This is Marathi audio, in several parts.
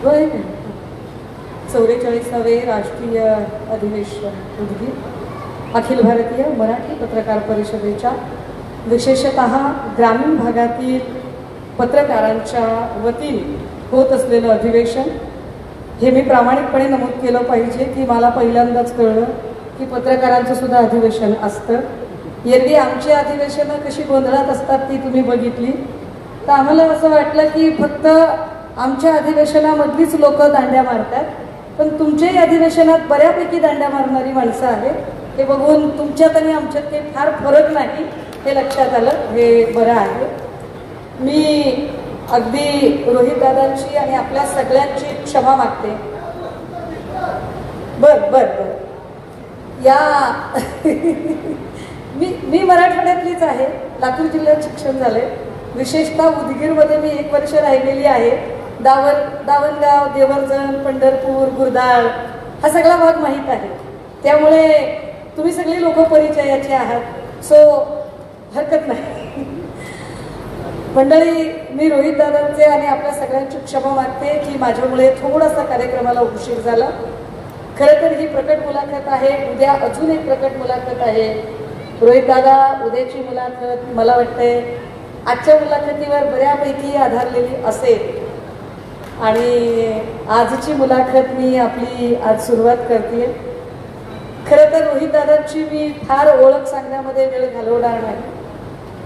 वय 44वे राष्ट्रीय अधिवेशन उद्गीर अखिल भारतीय मराठी पत्रकार परिषदेच्या विशेषतः ग्रामीण भागातील पत्रकारांच्या वतीने होत असलेलं अधिवेशन हे मी प्रामाणिकपणे नमूद केलं पाहिजे की मला पहिल्यांदाच कळलं की पत्रकारांचं सुद्धा अधिवेशन असतं. एरवी आमची अधिवेशनं कशी गोंधळात असतात ती तुम्ही बघितली, तर आम्हाला असं वाटलं की फक्त आमच्या अधिवेशनामधलीच लोक दांड्या मारतात, पण तुमच्याही अधिवेशनात बऱ्यापैकी दांड्या मारणारी माणसं आहेत. हे बघून तुमच्यात आणि आमच्यात काही फार फरक नाही हे लक्षात आलं, हे बरं आहे. मी अगदी रोहित दादांची आणि आपल्या सगळ्यांची क्षमा मागते. बर या मी मराठवाड्यातलीच आहे, लातूर जिल्ह्यात शिक्षण झाले. विशेषतः उदगीरमध्ये मी 1 वर्ष राहिलेली आहे. दावणगाव, देवर्जन, पंढरपूर, गुरदाळ हा सगळा भाग माहीत आहे. त्यामुळे तुम्ही सगळी लोक परिचयाचे आहात, सो हरकत नाही. मंडळी, मी रोहित दादांचे आणि आपल्या सगळ्यांची क्षमा मागते की माझ्यामुळे थोडासा कार्यक्रमाला उशीर झाला. खरं तर ही प्रकट मुलाखत आहे, उद्या अजून एक प्रकट मुलाखत आहे. रोहित दादा, उद्याची मुलाखत मला वाटते आजच्या मुलाखतीवर बऱ्यापैकी आधारलेली असेल आणि आजची मुलाखत मी आपली आज सुरुवात करते. खरं तर रोहित दादांची मी फार ओळख सांगण्यामध्ये वेळ घालवणार नाही,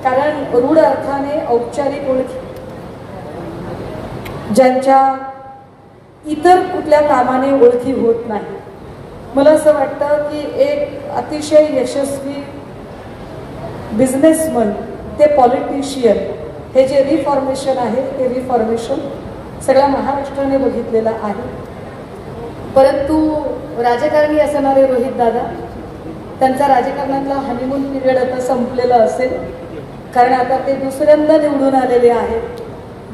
कारण रूढ अर्थाने औपचारिक ओळखी ज्यांच्या इतर कुठल्या कामाने ओळखी होत नाही. मला असं वाटतं की एक अतिशय यशस्वी बिझनेसमन ते पॉलिटिशियन हे जे रिफॉर्मेशन आहे ते रिफॉर्मेशन सगळ्या महाराष्ट्राने बघितलेलं आहे. परंतु राजकारणी असणारे रोहित दादा, त्यांचा राजकारणातला हनीमून पिरियड आता संपलेला असेल, कारण आता ते दुसऱ्यांदा निवडून आलेले आहेत.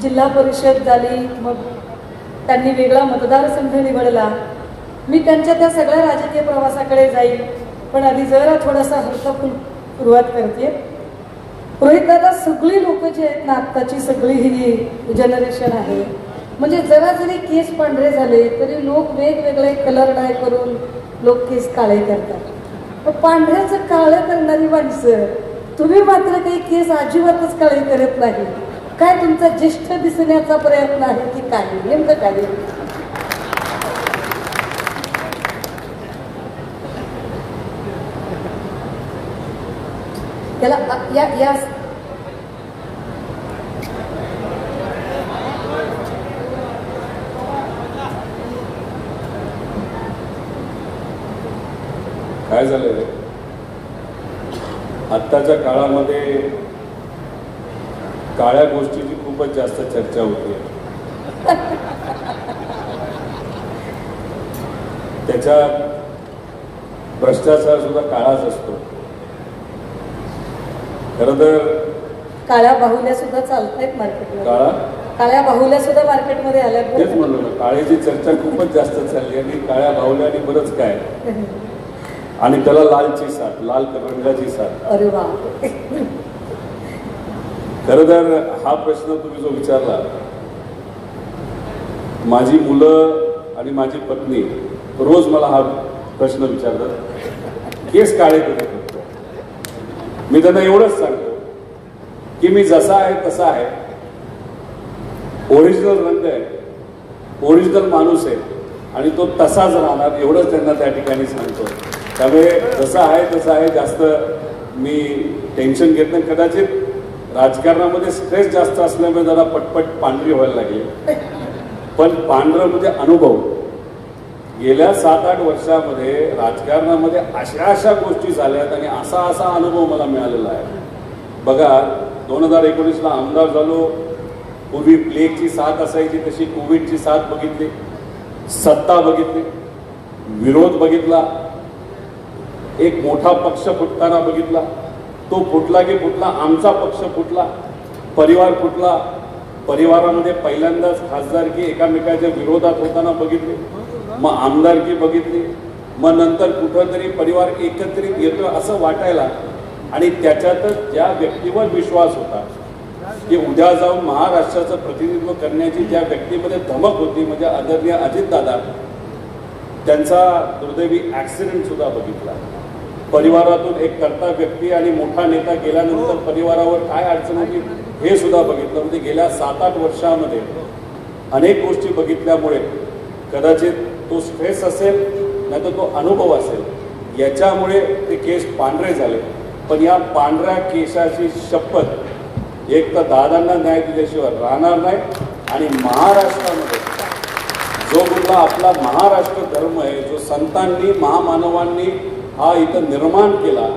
जिल्हा परिषद झाली, मग त्यांनी वेगळा मतदारसंघ निवडला. मी त्यांच्या त्या सगळ्या राजकीय प्रवासाकडे जाईल, पण आधी जरा थोडासा हलकाफुल सुरुवात करते. रोहित दादा, सगळी लोक जे आहेत ना, आत्ताची सगळी ही जनरेशन आहे, म्हणजे जरा जरी केस पांढरे झाले तरी लोक वेगवेगळे कलर डाय करून लोक केस काळे करतात. पांढऱ्याचं काळं करणारी माणसं, तुम्ही मात्र काही केस अजिबातच काळे करत नाही. काय तुमचा ज्येष्ठ दिसण्याचा प्रयत्न आहे की काय, नेमकं काय? त्याला या काय झालंय, आत्ताच्या काळामध्ये काळ्या गोष्टीची खूपच जास्त चर्चा होते. त्याच्यात भ्रष्टाचार सुद्धा काळाच असतो. खरं तर काळ्या बाहुल्या सुद्धा चालतायत मार्केटमध्ये. काळ्या बाहुल्या सुद्धा मार्केटमध्ये आल्या. तेच म्हणलो ना, काळेची चर्चा खूपच जास्त चालली आणि काळ्या बाहुल्या आणि बरंच काय, आणि त्याला लालची साथ, लाल रंगाची साथ. अरे वा. खरं तर हा प्रश्न तुम्ही जो विचारला, माझी मुलं आणि माझी पत्नी रोज मला हा प्रश्न विचारतात, केस काळे कधी करतो. मी त्यांना एवढंच सांगतो की मी जसा आहे तसा आहे, ओरिजिनल रंग आहे, ओरिजिनल माणूस आहे आणि तो तसाच राहणार, एवढंच त्यांना त्या ठिकाणी सांगतो. त्यामुळे जसं आहे तसं आहे, जास्त मी टेन्शन घेत नाही. कदाचित राजकारणामध्ये स्ट्रेस जास्त असल्यामुळे जरा पटपट पांढरी व्हायला लागली, पण पांढरं म्हणजे अनुभव. गेल्या 7-8 वर्षामध्ये राजकारणामध्ये अशा गोष्टी झाल्यात आणि असा अनुभव मला मिळालेला आहे. बघा, 2019ला आमदार झालो, पूर्वी प्लेगची साथ असायची तशी कोविडची साथ बघितली, सत्ता बघितली, विरोध बघितला, एक मोठा पक्ष फुटताना बघितला, तो फुटला की फुटला, आमचा पक्ष फुटला, परिवार फुटला, परिवारामध्ये पहिल्यांदाच खासदारकी एकामेकाच्या विरोधात होताना बघितली, मग आमदारकी बघितली, मग नंतर कुठंतरी परिवार एकत्रित येतो असं वाटायला, आणि त्याच्यातच ज्या व्यक्तीवर विश्वास होता की उद्या जाऊन महाराष्ट्राचं प्रतिनिधित्व करण्याची ज्या व्यक्तीमध्ये धमक होती म्हणजे आदरणीय अजितदादा, त्यांचा दुर्दैवी ॲक्सिडेंट सुद्धा बघितला. परिवारातून एक कर्ता व्यक्ती आणि मोठा नेता गेल्यानंतर परिवारावर काय अडचण होती हे सुद्धा बघितलं. म्हणजे गेल्या 7-8 वर्षामध्ये अनेक गोष्टी बघितल्यामुळे कदाचित तो स्ट्रेस असेल नाही तर तो अनुभव असेल, याच्यामुळे ते केस पांढरे झाले. पण या पांढऱ्या केसाची शपथ एक तर दादांना न्याय दिल्याशिवाय राहणार नाही. आणि महाराष्ट्रामध्ये जो मुलगा आपला महाराष्ट्र धर्म आहे, जो संतांनी महामानवांनी हा इथं निर्माण केला,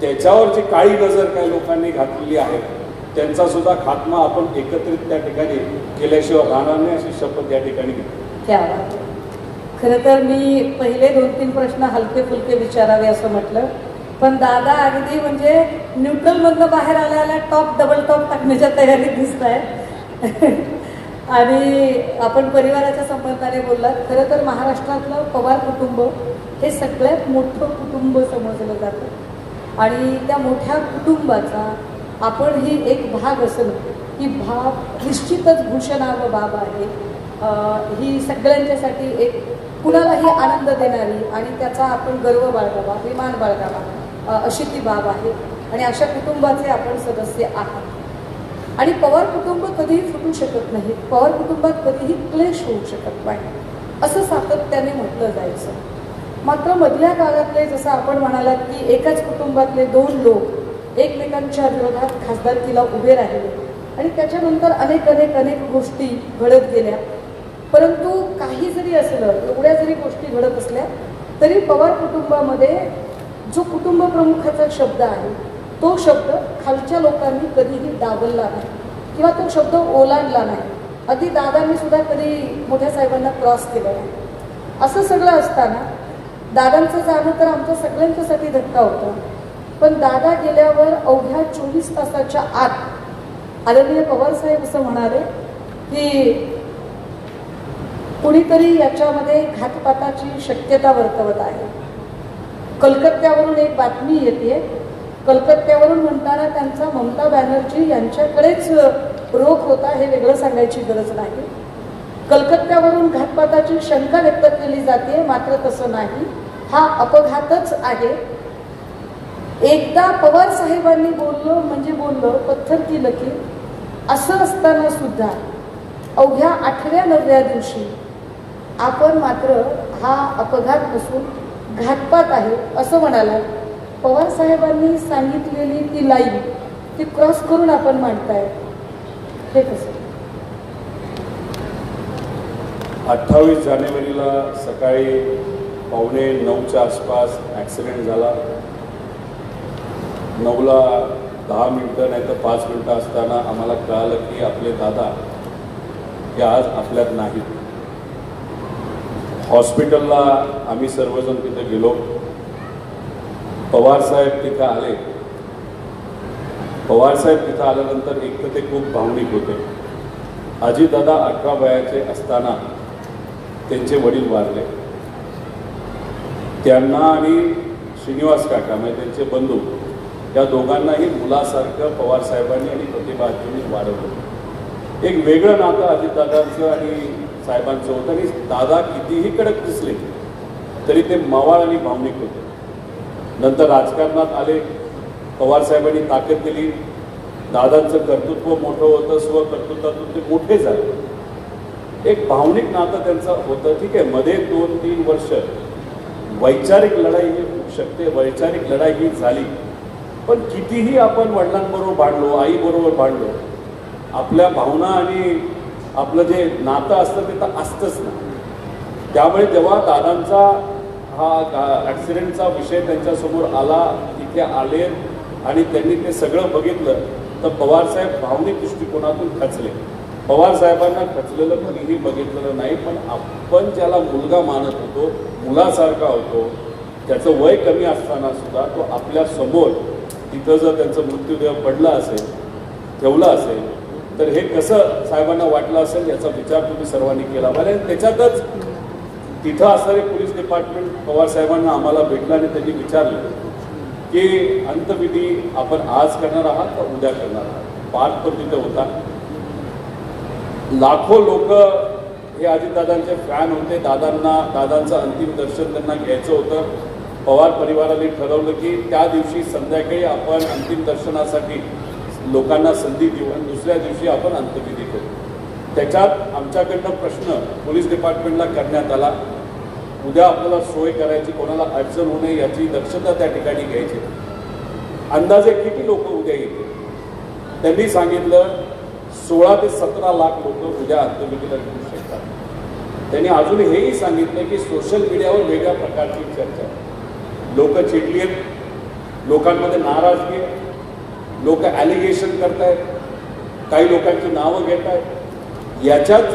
त्याच्यावरची काळी नजर काही लोकांनी घातलेली आहे, त्यांचा सुद्धा खात्मा आपण एकत्रित त्या ठिकाणी केल्याशिवाय राहणार नाही अशी शपथ या ठिकाणी घेतली. क्या बात आहे. खरं तर मी पहिले 2-3 प्रश्न हलके फुलके विचारावे असं म्हटलं, पण दादा अगदी म्हणजे न्यूट्रलमधनं बाहेर आल्याला टॉप डबल टॉप टाकण्याच्या तयारीत दिसत आहे. आणि आपण परिवाराच्या संबंधाने बोललात. खरं तर महाराष्ट्रातलं पवार कुटुंब हे सगळ्यात मोठं कुटुंब समजलं जातं आणि त्या मोठ्या कुटुंबाचा आपणही एक भाग असणं ही निश्चितच भूषणावं बाब आहे. ही सगळ्यांच्यासाठी एक कुणालाही आनंद देणारी आणि त्याचा आपण गर्व बाळगावा, अभिमान बाळगावा अशी ती बाब आहे. आणि अशा कुटुंबाचे आपण सदस्य आहात. आणि पवार कुटुंब कधीही फुटू शकत नाही, पवार कुटुंबात कधीही क्लेश होऊ शकत नाही असं सातत्याने म्हटलं जायचं. मात्र मधल्या काळातले जसं आपण म्हणालात की एकाच कुटुंबातले 2 लोक एकमेकांच्या विरोधात खासदारकीला उभे राहिले आणि त्याच्यानंतर अनेक गोष्टी घडत गेल्या. परंतु काही जरी असलं, एवढ्या जरी गोष्टी घडत असल्या तरी पवार कुटुंबामध्ये जो कुटुंब प्रमुखाचा शब्द आहे तो शब्द खालच्या लोकांनी कधीही डावलला नाही किंवा तो शब्द ओलांडला नाही. अगदी दादांनी सुद्धा कधी मोठ्या साहेबांना क्रॉस केलं नाही. असं सगळं असताना दादांचं जाणं तर आमच्या सगळ्यांच्यासाठी धक्का होता. पण दादा गेल्यावर अवघ्या 24 तासाच्या आत आदरणीय पवारसाहेब असं म्हणाले की कुणीतरी याच्यामध्ये घातपाताची शक्यता वर्तवत आहे. कलकत्त्यावरून एक बातमी येते. कलकत्त्यावरून म्हणताना त्यांचा ममता बॅनर्जी यांच्याकडेच रोख होता हे वेगळं सांगायची गरज नाही. कलकत्त्यावरून घातपाताची शंका व्यक्त केली जाते, मात्र तसं नाही, हा अपघातच आहे. एकदा पवार साहेबांनी बोललो म्हणजे बोललो, पत्थर की लकीर. असं असताना सुद्धा अवघ्या 8व्या-9व्या दिवशी आपण मात्र हा अपघात नसून घातपात आहे असं म्हणाला. पवार साहेबांनी सांगितलेली ती लाईन ती क्रॉस करून आपण मांडताय, हे कसं? 28 जानेवारीला सकाळी 8:45च्या आसपास ॲक्सिडेंट झाला. 9ला 10 मिनटं नाही तर 5 मिनटं असताना आम्हाला कळालं की आपले दादा हे आज आपल्यात नाहीत. हॉस्पिटलला आम्ही सर्वजण तिथे गेलो. पवारसाहेब तिथं आले. पवारसाहेब तिथं आल्यानंतर एक तर ते खूप भावनिक होते. अजितदादा 18 वयाचे असताना त्यांचे वडील वारले. त्यांना आणि श्रीनिवास काका म्हणजे त्यांचे बंधू या दोघांनाही मुलासारखं पवारसाहेबांनी आणि प्रतिभाजींनी वाढवलं. एक वेगळं नातं अजितदादांचं आणि साहेबांचं होतं. आणि दादा कितीही कडक दिसले तरी ते मवाळ आणि भावनिक होते. नंतर राजकारणात आले. पवारसाहेबांनी ताकद दिली. दादांचं कर्तृत्व मोठं होतं, स्वकर्तृत्वातून ते मोठे झाले. एक भावनिक नातं त्यांचं होतं. ठीक आहे, मध्ये 2-3 वर्ष वैचारिक लढाई ही होऊ शकते, वैचारिक लढाई ही झाली. पण कितीही आपण वडिलांबरोबर भांडलो, आईबरोबर भांडलो, आपल्या भावना आणि आपलं जे नातं असतं ते तर असतंच ना. त्यामुळे जेव्हा दादांचा हा ॲक्सिडेंटचा विषय त्यांच्यासमोर आला, तिथे आले आणि त्यांनी ते सगळं बघितलं तर पवारसाहेब भावनिक दृष्टिकोनातून खचले. पवारसाहेबांना खचलेलं कोणीही बघितलेलं नाही. पण आपण ज्याला मुलगा मानत होतो, मुलासारखा होतो, त्याचं वय कमी असताना सुद्धा तो आपल्यासमोर तिथं जर त्यांचं मृत्यूदेह पडला असेल, ठेवला असेल, तर हे कसं साहेबांना वाटलं असेल याचा विचार तुम्ही सर्वांनी केला पाहिजे. त्याच्यातच तिथं असणारे पोलीस डिपार्टमेंट पवारसाहेबांना आम्हाला भेटलं आणि त्यांनी विचारलं की अंत्यविधी आपण आज करणार आहात का उद्या करणार आहात. पार्क तो तिथे होता. लाखो लोक हे अजितदादांचे फॅन होते. दादांचं अंतिम दर्शन त्यांना घ्यायचं होतं. पवार परिवाराने ठरवलं की त्या दिवशी संध्याकाळी आपण अंतिम दर्शनासाठी लोकांना संधी देऊ आणि दुसऱ्या दिवशी आपण अंत्यविधी करू. त्याच्यात आमच्याकडनं प्रश्न पोलीस डिपार्टमेंटला करण्यात आला. उद्या आपल्याला सोय करायची, कोणाला अडचण होऊ नये याची दक्षता त्या ठिकाणी घ्यायची. अंदाजे किती लोक उद्या येतील? त्यांनी सांगितलं 16 ते 17 लाख लोक उद्या अंत्यविधीला येऊ शकतात. त्यांनी अजून हेही सांगितलं की सोशल मीडियावर वेगळ्या प्रकारची चर्चा आहे. लोक चिडली आहेत, लोकांमध्ये नाराजगी आहे, लोक ॲलिगेशन करतायत, काही लोकांची नावं घेत आहेत. याच्यात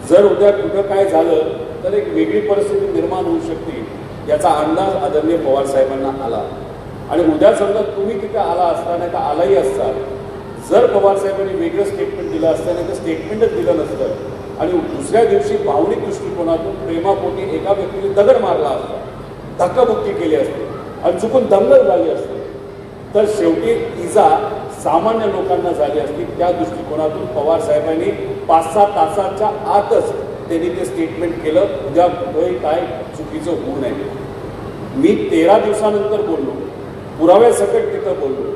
जर उद्या कुठं काय झालं तर एक वेगळी परिस्थिती निर्माण होऊ शकते याचा अंदाज आदरणीय पवार साहेबांना आला. आणि उद्या समजा तुम्ही तिथे आला असता नाही तर आलाही असता, जर पवार साहेबांनी वेगळं स्टेटमेंट दिलं असतं नाही तर स्टेटमेंटच दिलं नसतं आणि दुसऱ्या दिवशी भावनिक दृष्टिकोनातून प्रेमापोटी एका व्यक्तीने दगड मारला असता, धक्काबुक्की केली असते आणि चुकून दंगल झाली असते, तर शेवटी इजा सामान्य लोकांना झाली असती. त्या दृष्टिकोनातून पवार साहेबांनी 5-6 तासाच्या आतच त्यांनी ते स्टेटमेंट केलं, उद्या कुठंही काय चुकीचं होऊ नये. मी 13 दिवसानंतर बोललो, पुराव्यासकट तिथं बोललो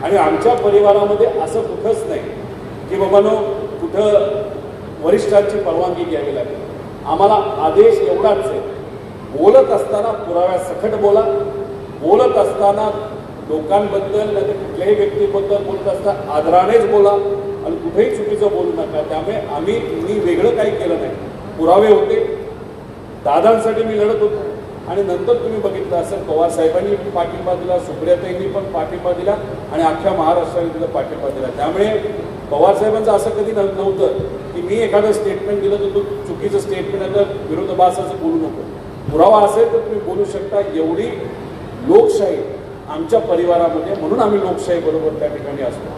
आणि आमच्या परिवारामध्ये असं कुठंच नाही की बाबांनो कुठं वरिष्ठांची परवानगी घ्यावी लागेल. आम्हाला आदेश एवढाच आहे, बोलत असताना पुराव्यासकट बोला, बोलत असताना लोकांबद्दल नाही कुठल्याही व्यक्तीबद्दल बोलत असताना आदरानेच बोला आणि कुठेही चुकीचं बोलू नका. त्यामुळे मी वेगळं काही केलं नाही. पुरावे होते, दादांसाठी मी लढत होतो आणि नंतर तुम्ही बघितलं असेल पवार साहेबांनी पाठिंबा दिला, सुप्रियाताईंनी पण पाठिंबा दिला आणि अख्ख्या महाराष्ट्राने तिला पाठिंबा दिला. त्यामुळे पवार साहेबांचं असं कधी नव्हतं की मी एखादं स्टेटमेंट दिलं तर तू चुकीचं स्टेटमेंट आहे तर विरोधाभासाचं बोलू नको. पुरावा असेल तर तुम्ही बोलू शकता. एवढी लोकशाही आमच्या परिवारामध्ये, म्हणून आम्ही लोकशाही बरोबर त्या ठिकाणी असतो.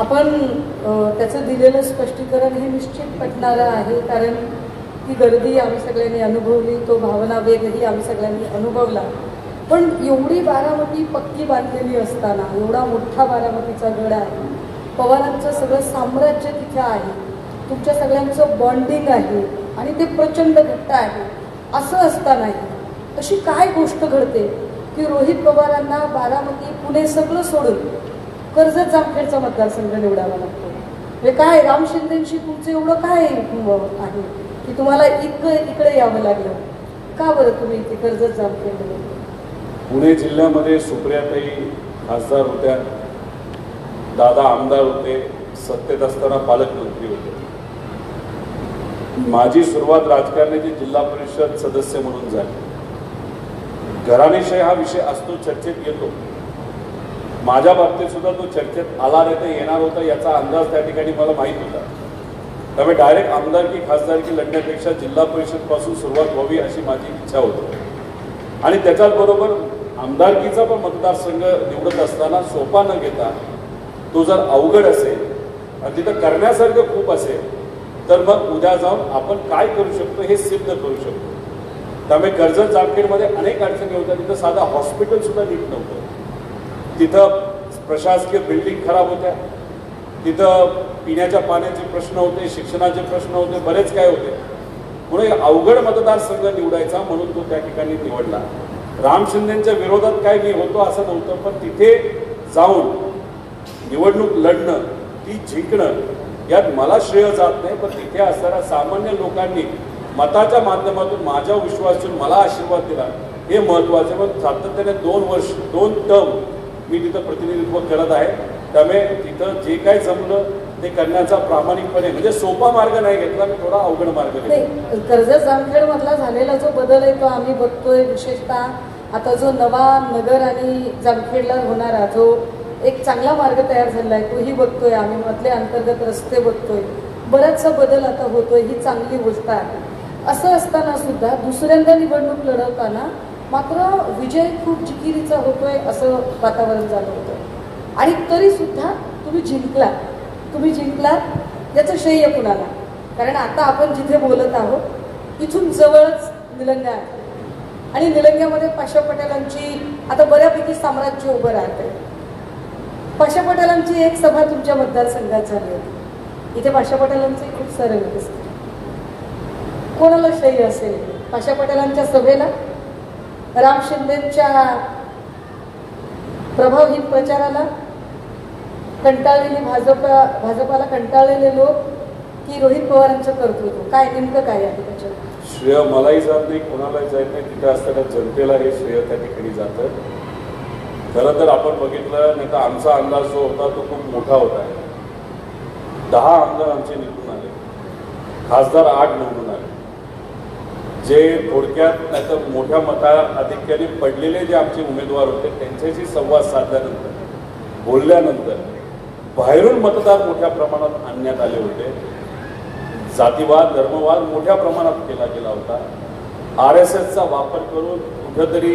आपण त्याचं दिलेलं स्पष्टीकरण हे निश्चित पटणारं आहे, कारण ती गर्दी आम्ही सगळ्यांनी अनुभवली, तो भावना वेगही आम्ही सगळ्यांनी अनुभवला. पण एवढी बारामती पक्की बांधलेली असताना, एवढा मोठा बारामतीचा गड आहे, पवारांचं सगळं साम्राज्य तिथे आहे, तुमच्या सगळ्यांचं बॉन्डिंग आहे आणि ते प्रचंड घट्ट आहे. असं असतानाही अशी काय गोष्ट घडते की रोहित पवारांना बारामती, पुणे सगळं सोडून कर्जत जामखेडचा मतदारसंघ निवडावा लागतो? म्हणजे काय राम शिंदेंशी तुमचं एवढं काय आहे की तुम्हाला इकडे यावं लागलं? का बरं तुम्ही इथे कर्जत जामखेड? पुणे जिल्ह्यामध्ये सुप्रियाताई खासदार होत्या, दादा आमदार होते, सत्तेत असताना पालकमंत्री होते. माझी सुरुवात राजकारणाची जिल्हा परिषद सदस्य म्हणून झाली. घराणेशाही हा विषय असतो, चर्चेत येतो. माझ्या बाबतीत सुद्धा तो चर्चेत आला नाही तर येणार होता याचा अंदाज त्या ठिकाणी मला माहीत होता. त्यामुळे डायरेक्ट आमदारकी खासदारकी लढण्यापेक्षा जिल्हा परिषदपासून सुरुवात व्हावी अशी माझी इच्छा होती. आणि त्याच्याचबरोबर आमदारकीचा पण मतदारसंघ निवडत असताना सोपा न घेता तो जर अवघड असेल आणि तिथं करण्यासारखं खूप असेल तर मग उद्या जाऊन आपण काय करू शकतो हे सिद्ध करू शकतो. त्यामुळे कर्जत जामखेडमध्ये अनेक अडचणी होत्या. तिथं साधा हॉस्पिटलसुद्धा नीट नव्हतं, तिथं प्रशासकीय बिल्डिंग खराब होत्या, तिथं पिण्याच्या पाण्याचे प्रश्न होते, शिक्षणाचे प्रश्न होते, बरेच काय होते. म्हणून अवघड मतदारसंघ निवडायचा म्हणून तो त्या ठिकाणी निवडला. राम शिंदेच्या विरोधात काय मी होतो असं नव्हतं, पण तिथे जाऊन निवडणूक लढणं, ती जिंकणं यात मला श्रेय जात नाही. पण तिथे असणाऱ्या सामान्य लोकांनी मताच्या माध्यमातून माझ्या विश्वासून मला आशीर्वाद दिला हे महत्त्वाचे. पण सातत्याने 2 टर्म मी तिथं प्रतिनिधित्व करत आहे. त्यामुळे तिथं जे काय जमलं ते करण्याचा प्रामाणिकपणे, म्हणजे सोपा मार्ग नाही घेतला, मी थोडा अवघड मार्ग घेतला. कर्जत जामखेड मधला झालेला जो बदल आहे तो आम्ही बघतोय. विशेषतः आता जो नवा नगर आणि जामखेडला होणारा जो एक चांगला मार्ग तयार झाला आहे तोही बघतोय आम्ही. मधले अंतर्गत रस्ते बघतोय, बराचसा बदल आता होतोय, ही चांगली गोष्ट आहे. असं असताना सुद्धा दुसऱ्यांदा निवडणूक लढवताना मात्र विजय खूप जिकिरीचा होतोय असं वातावरण झालं होतं. आणि तरी सुद्धा तुम्ही जिंकलात याचं श्रेय कुणाला? कारण आता आपण जिथे बोलत आहोत इथून जवळच निलंगा आहे आणि निलंग्यामध्ये पाशा पटेलांची आता बऱ्यापैकी साम्राज्य उभं राहतंय. पाशा पटेलांची एक सभा तुमच्या मतदारसंघात झाली होती. इथे पाशा पटेलांचे खूप सारे लोक असतात. कोणाला श्रेय असेल पाशा पटेलांच्या सभेला, राम शिंदेच्या प्रभावहीन प्रचाराला, कंटाळलेली भाजपाला कंटाळलेले लोक, की रोहित पवारांचं कर्तृत्व? काय नेमकं काय आहे त्याच्यात? श्रेय मलाही जात नाही, कोणालाही जात नाही. तिथे असताना जनतेला हे श्रेय त्या ठिकाणी जातं. खरं तर आपण बघितलं नाही तर आमचा अंदाज जो होता तो खूप मोठा होता. 10 आमदार आमचे निवडून आले, खासदार 8 निवडून आले. जे थोडक्यात नाही तर मोठ्या मताधिक्याने पडलेले जे आमचे उमेदवार होते त्यांच्याशी संवाद साधल्यानंतर, बोलल्यानंतर बाहेरून मतदार मोठ्या प्रमाणात आणण्यात आले होते. जातीवाद, धर्मवाद मोठ्या प्रमाणात केला गेला होता. RSSचा वापर करून कुठंतरी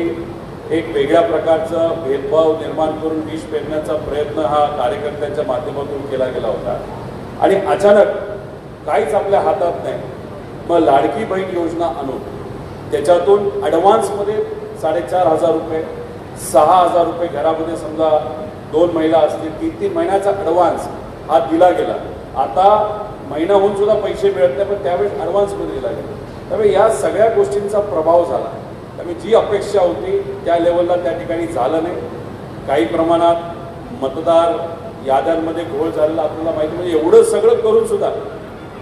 एक वेगळ्या प्रकारचा भेदभाव निर्माण करून विष पेरण्याचा प्रयत्न हा कार्यकर्त्यांच्या माध्यमातून केला गेला होता. आणि अचानक काहीच आपल्या हातात नाही, मग लाडकी बहीण योजना आणून त्याच्यातून ॲडव्हान्समध्ये 4,500 रुपये, 6,000 रुपये घरामध्ये समजा 2 महिला असतील 3-3 महिन्याचा ॲडव्हान्स हा दिला गेला. आता महिना होऊन सुद्धा पैसे मिळत नाही, पण त्यावेळेस ॲडव्हान्समध्ये दिला गेला. त्यामुळे या सगळ्या गोष्टींचा प्रभाव झाला. त्यामुळे जी अपेक्षा होती त्या लेवलला त्या ठिकाणी झालं नाही. काही प्रमाणात मतदार याद्यांमध्ये घोळ झालेला आपल्याला माहिती. म्हणजे एवढं सगळं करून सुद्धा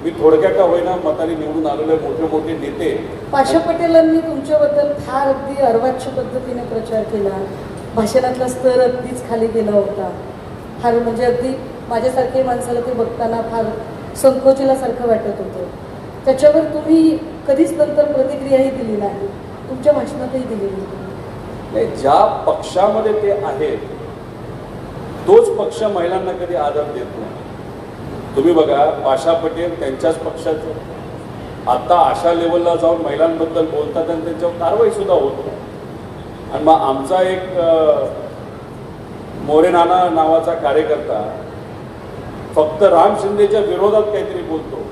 मी थोडक्या का होईना मताने निवडून आलेले मोठे मोठे नेते. पाशा पटेलांनी तुमच्याबद्दल फार अगदी अर्वाच्य पद्धतीने प्रचार केला. भाषणातला स्तर अगदीच खाली गेला होता. फार म्हणजे अगदी माझ्यासारखे माणसाला ते बघताना फार संकोचल्यासारखं वाटत होतं. त्याच्यावर तुम्ही कधीच नंतर प्रतिक्रियाही दिली नाही, तुमच्या भाषणातही दिली नाही. ज्या पक्षामध्ये ते आहेत तोच पक्ष महिलांना कधी आदर देत नाही. तुम्ही बघा, पाशा पटेल त्यांच्याच पक्षाचे आता अशा लेवलला जाऊन महिलांबद्दल बोलतात आणि त्यांच्यावर कारवाई सुद्धा होत नाही. आणि मग आमचा एक मोरे नाना नावाचा कार्यकर्ता फक्त राम शिंदेच्या विरोधात काहीतरी बोलतो.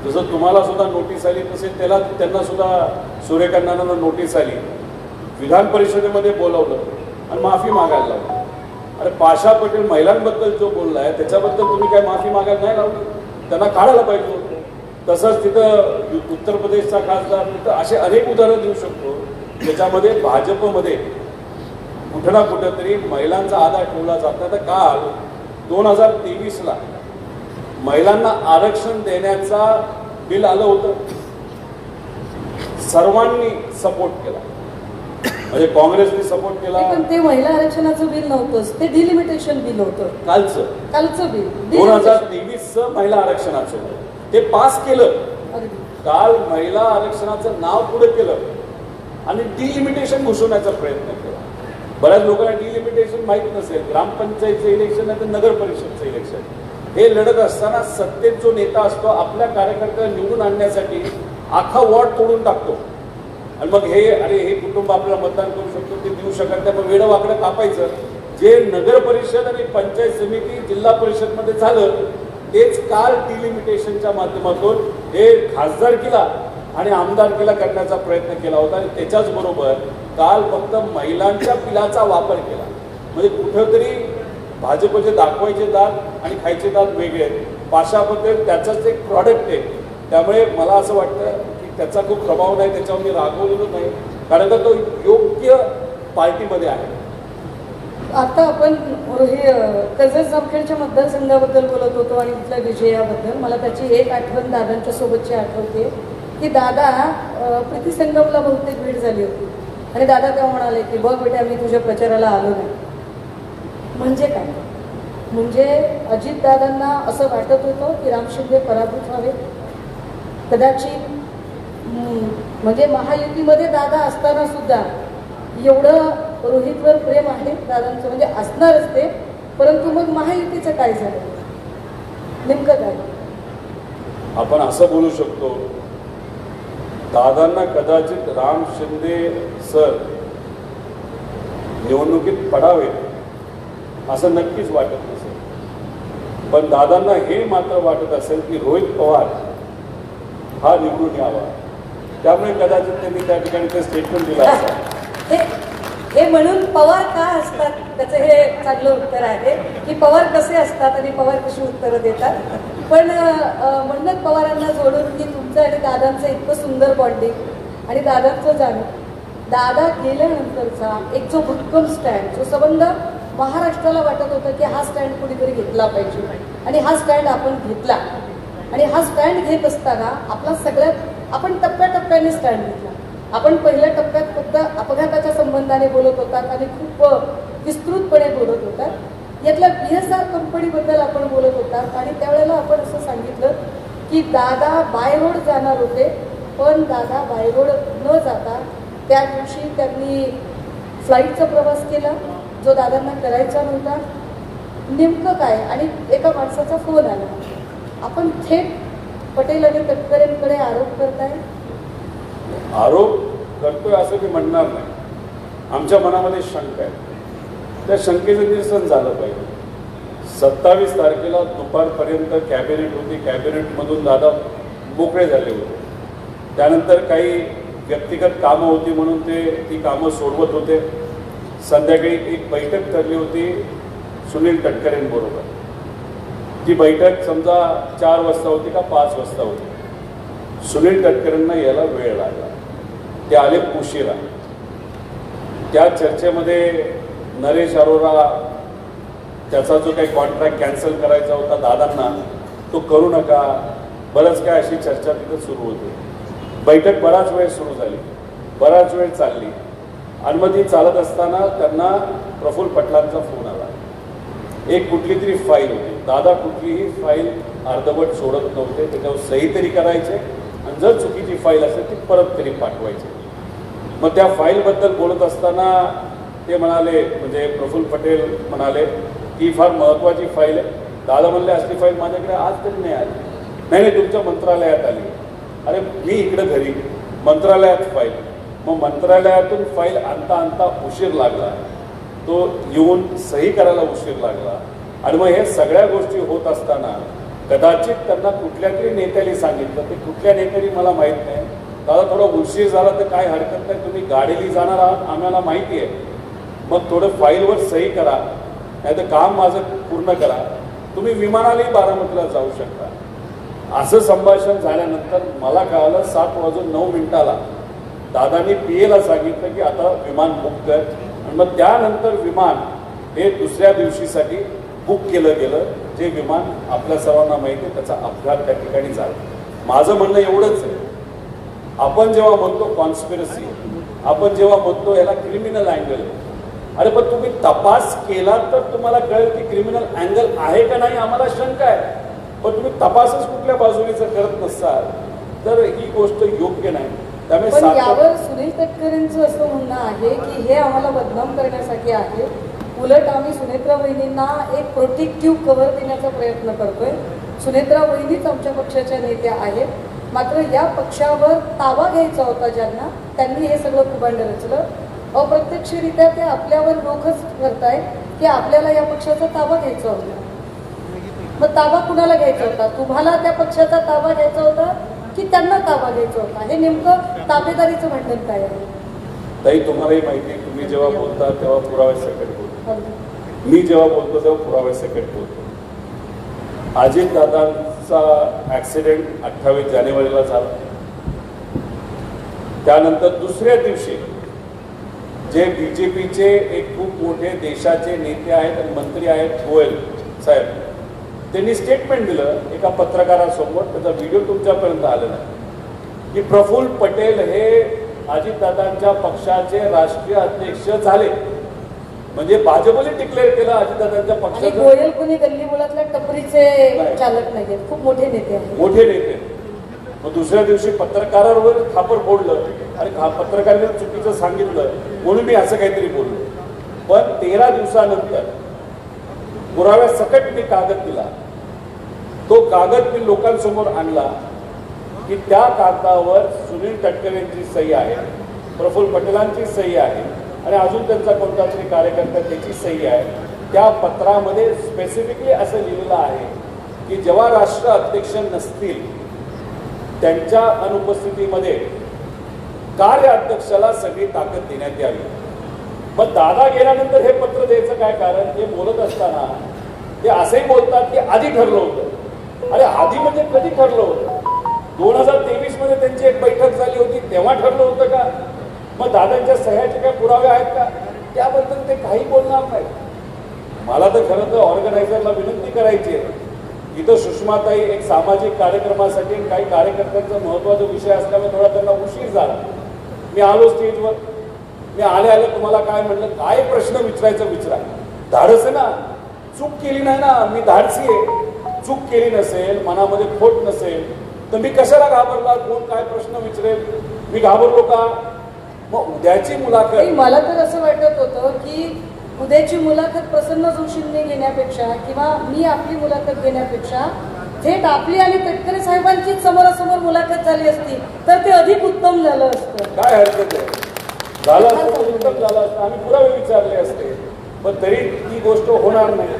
जसं तुम्हाला सुद्धा नोटीस आली तसे त्यांना सुद्धा सूर्यकांतांना नोटीस आली. विधान परिषदेमध्ये बोलावलं आणि माफी मागायला लावली. अरे पाशा पटेल महिलांबद्दल जो बोलला आहे त्याच्याबद्दल तुम्ही काय माफी मागायला नाही लावली? त्यांना काढायला पाहिजे होतं. तसंच तिथं उत्तर प्रदेशचा खासदार, तिथं असे अनेक उदाहरणं देऊ शकतो ज्याच्यामध्ये भाजपमध्ये कुठं ना कुठंतरी महिलांचा आधार ठेवला जात नाही. तर काल 2023ला महिलांना आरक्षण देण्याचा बिल आलं होतं. सर्वांनी सपोर्ट केला, म्हणजे काँग्रेसने सपोर्ट केला. पण ते महिला आरक्षणाचं बिल नव्हतंच, ते डिलिमिटेशन बिल होतं. कालचं बिल 2023चं महिला आरक्षणाचं ते पास केलं. काल महिला आरक्षणाचं नाव पुढे केलं आणि डिलिमिटेशन घुसवण्याचा प्रयत्न केला. बऱ्याच लोकांना डिलिमिटेशन माहीत नसेल. ग्रामपंचायतचं इलेक्शन आहे तर नगर परिषदचं इलेक्शन, हे लढत असताना सत्तेत जो नेता असतो आपल्या कार्यकर्त्याला निवडून आणण्यासाठी अख्खा वॉर्ड तोडून टाकतो. आणि मग हे कुटुंब आपल्याला मतदान करू शकतो ते देऊ शकत नाही, मग वेडं वाकडं कापायचं. जे नगर परिषद आणि पंचायत समिती जिल्हा परिषदमध्ये झालं तेच काल डिलिमिटेशनच्या माध्यमातून हे खासदारकीला आणि आमदारकीला करण्याचा प्रयत्न केला होता. आणि त्याच्याच बरोबर काल फक्त महिलांच्या बिलाचा वापर केला. म्हणजे कुठंतरी भाजपचे दाखवायचे दात आणि खायचे दात वेगळे आहेत. पाशा पटेल त्याचंच एक प्रॉडक्ट आहे. त्यामुळे मला असं वाटतं की त्याचा खूप प्रभाव नाही, त्याच्यावर मी रागवलेलो नाही, कारण का तो योग्य पार्टीमध्ये आहे. आता आपण हे कर्जत जामखेडच्या मतदारसंघाबद्दल बोलत होतो आणि तिथल्या विजयाबद्दल. मला त्याची एक आठवण दादांच्या सोबतची आठवते की दादा प्रीती संगमला बहुतेक भेट झाली होती आणि दादा तेव्हा म्हणाले की बघ बेटा मी तुझ्या प्रचाराला आलो नाही. म्हणजे काय? म्हणजे अजितदादांना असं वाटत होतं की राम शिंदे पराभूत व्हावे. कदाचित म्हणजे महायुतीमध्ये दादा असताना सुद्धा एवढं रोहितवर प्रेम आहे दादांचं, म्हणजे असणारच ते. परंतु मग महायुतीचं काय झालं, नेमकं काय? आपण असं बोलू शकतो, दादांना कदाचित राम शिंदे सर निवडणुकीत पडावे असं नक्कीच वाटत नसेल, पण दादांना हे मात्र वाटत असेल की रोहित पवार हा निवडून यावा. त्यामुळे कदाचित त्यांनी त्या ठिकाणी ते स्टेटमेंट दिलं असेल. हे म्हणून पवार का असतात त्याचं हे चांगलं उत्तर आहे की पवार कसे असतात आणि पवार कशी उत्तरं देतात. पण म्हणूनच पवारांना जोडून की तुमचं आणि दादांचं इतकं सुंदर बॉन्डिंग आणि दादांचं जाणं, दादा गेल्यानंतरचा एक जो भक्कम स्टँड, जो संबंध महाराष्ट्राला वाटत होतं की हा स्टँड कुणीतरी घेतला पाहिजे आणि हा स्टँड आपण घेतला. आणि हा स्टँड घेत असताना आपला सगळ्यात आपण टप्प्याटप्प्याने स्टँड घेतला. आपण पहिल्या टप्प्यात फक्त अपघाताच्या संबंधाने बोलत होतात आणि खूप विस्तृतपणे बोलत होतात. यातल्या BSR कंपनीबद्दल आपण बोलत होतात आणि त्यावेळेला आपण असं सांगितलं की दादा बाय रोड जाणार होते, पण दादा बाय रोड न जाता त्या दिवशी त्यांनी फ्लाईटचा प्रवास केला जो दादांना करायचा नव्हता. नेमकं काय, आणि एका माणसाचा फोन आला. आपण थेट पटेल आणि तटकरेंकडे आरोप करताय. आरोप करतोय असं मी म्हणणार नाही. आमच्या मनामध्ये शंका आहे, त्या शंकेचं निरसन झालं पाहिजे. 27 तारखेला दुपारपर्यंत कॅबिनेट होती, कॅबिनेटमधून दादा मोकळे झाले होते. त्यानंतर काही व्यक्तिगत कामं होती म्हणून ते ती कामं सोडवत होते. संध्याकाळी एक बैठक ठरली होती सुनील तटकरेंबरोबर. ती बैठक समजा 4 वाजता होती का 5 वाजता होती. सुनील तटकरेंना यायला वेळ लागला, ते आले उशिरा. त्या चर्चेमध्ये नरेश अरोरा त्याचा जो काही कॉन्ट्रॅक्ट कॅन्सल करायचा होता दादांना, तो करू नका, बरंच काय अशी चर्चा तिथं सुरू होती. बैठक बराच वेळ सुरू झाली, बराच वेळ चालली आणि मग ती चालत असताना त्यांना प्रफुल्ल पटलांचा फोन आला. एक कुठली तरी फाईल होती, दादा कुठलीही फाईल अर्धवट सोडत नव्हते, त्याच्यावर सही तरी करायचे आणि जर चुकीची फाईल असेल ती परत तरी पाठवायची. मग त्या फाईलबद्दल बोलत असताना ते म्हणाले, म्हणजे प्रफुल्ल पटेल म्हणाले की फार महत्त्वाची फाईल आहे. दादा म्हणले असली फाईल माझ्याकडे आज तरी नाही आली. नाही नाही, तुमच्या मंत्रालयात आली. अरे मी इकडं घरी, मंत्रालयात फाईल. मग मंत्रालयातून फाईल आणता आणता उशीर लागला, तो येऊन सही करायला उशीर लागला. आणि मग हे सगळ्या गोष्टी होत असताना कदाचित त्यांना कुठल्या तरी नेत्याने सांगितलं, ते कुठल्या नेत्याने मला माहीत नाही, दादा थोडा उशीर झाला तर काय हरकत नाही, तुम्ही गाडीली जाणार आहात आम्हाला माहिती आहे, मग थोडं फाईलवर सही करा, नाही तर काम माझं पूर्ण करा, तुम्ही विमानालाही बारामतीला जाऊ शकता. असं संभाषण झाल्यानंतर मला कळालं 7:09 दादांनी PA ला सांगितलं की आता विमान बुक कर. आणि मग त्यानंतर विमान हे दुसऱ्या दिवशीसाठी बुक केलं गेलं, जे विमान आपल्या सर्वांना माहिती आहे त्याचा अपघात त्या ठिकाणी झाला. माझं म्हणणं एवढंच आहे, आपण जेव्हा म्हणतो कॉन्स्पिरसी, आपण जेव्हा म्हणतो याला क्रिमिनल अँगल, अरे पण तुम्ही तपास केला तर तुम्हाला कळेल की क्रिमिनल अँगल आहे का नाही. आम्हाला शंका आहे, पण तुम्ही तपासच कुठल्या बाजूने जर करत नसाल तर ही गोष्ट योग्य नाही. पण यावर सुनील तटकरेंचं असं म्हणणं आहे की हे आम्हाला बदनाम करण्यासाठी आहे. उलट आम्ही सुनेत्रा वहिनींना एक प्रोटेक्टिव्ह कव्हर देण्याचा प्रयत्न करतोय. सुनेत्रा वहिनीच आमच्या पक्षाच्या नेत्या आहेत, मात्र या पक्षावर ताबा घ्यायचा होता ज्यांना, त्यांनी हे सगळं कुभांड रचलं. अप्रत्यक्षरित्या ते आपल्यावर रोखच करताय की आपल्याला या पक्षाचा ताबा घ्यायचा होता. मग ताबा कुणाला घ्यायचा होता? तुम्हाला त्या पक्षाचा ताबा घ्यायचा होता की त्यांना ताबा घ्यायचा होता? हे नेमकं ताबेदारीचं भांडण काय आहे? ताई तुम्हालाही माहिती आहे, तुम्ही जेव्हा बोलता तेव्हा पुराव्यासकट बोलतो, मी जेव्हा बोलतो तेव्हा पुराव्यासकट बोलतो. अजितदादांचा ॲक्सिडेंट 28 जानेवारीला झाला. त्यानंतर दुसऱ्या दिवशी जे BJPचे एक खूप मोठे देशाचे नेते आहेत आणि मंत्री आहेत, गोयल साहेब, त्यांनी स्टेटमेंट दिलं एका पत्रकारासमोर, त्याचा व्हिडिओ तुमच्यापर्यंत आलेला आहे, की प्रफुल्ल पटेल हे अजितदादांच्या पक्षाचे राष्ट्रीय अध्यक्ष झाले. म्हणजे भाजपने डिक्लेअर केलं अजितदादांच्या पक्षाचं. गोयल कुणी गल्ली मुळातल्या टपरीचे चालक नाहीये, खूप मोठे नेते आहेत, मोठे नेते. मग दुसऱ्या दिवशी पत्रकारांवर खापर फोडलं आणि पत्रकारांनी चुकीचं सांगितलं म्हणून मी असं काहीतरी बोललो. पण 13 दिवसानंतर पुराव्यासकट मी कागद दिला. तो कागद मी लोकांसमोर आणला की त्या कागदावर सुनील तटकरेंची सही आहे, प्रफुल्ल पटेलांची सही आहे आणि अजून त्यांचा कोणता तरी कार्यकर्ता त्याची सही आहे. त्या पत्रामध्ये स्पेसिफिकली असं लिहिलेलं आहे की जेव्हा राष्ट्र अध्यक्ष नसतील त्यांच्या अनुपस्थितीमध्ये कार्य अध्यक्षाला सगळी ताकद देण्यात यावी. मग दादा गेल्यानंतर हे पत्र द्यायचं काय कारण? हे बोलत असताना ते असंही बोलतात की आधी ठरलं होतं. अरे आधी म्हणजे कधी ठरलं होतं? 2023 मध्ये त्यांची एक बैठक झाली होती तेव्हा ठरलं होतं का? मग दादांच्या सह्याचे काय पुरावे आहेत का? त्याबद्दल ते काही बोलणार नाही. मला तर खरं तर ऑर्गनायझरला विनंती करायची आहे. इथं सुषमाताई एक सामाजिक कार्यक्रमासाठी काही कार्यकर्त्यांचा महत्त्वाचा विषय असल्यामुळे थोडा त्यांना उशीर झाला. मी आलो स्टेजवर. मी आले तुम्हाला काय म्हणलं, काय प्रश्न विचारायचं विचारा. धाडस आहे ना, चूक केली नाही ना, मी धाडसी आहे. चूक केली नसेल, मनामध्ये खोट नसेल तर मी कशाला घाबरला? कोण काय प्रश्न विचारेल? मी घाबरलो का? मग उद्याची मुलाखत, मला तर असं वाटत होतं की उद्याची मुलाखत प्रसन्न जोशींनी घेण्यापेक्षा किंवा मी आपली मुलाखत घेण्यापेक्षा थेट आपली आणि तटकरे साहेबांची समोरासमोर मुलाखत झाली असती तर ते अधिक उत्तम झालं असतं. काय हरकत आहे? झालं असतं तर उत्तम झालं असतं. आम्ही पुरावे विचारले असते. पण तरी ती गोष्ट होणार नाही.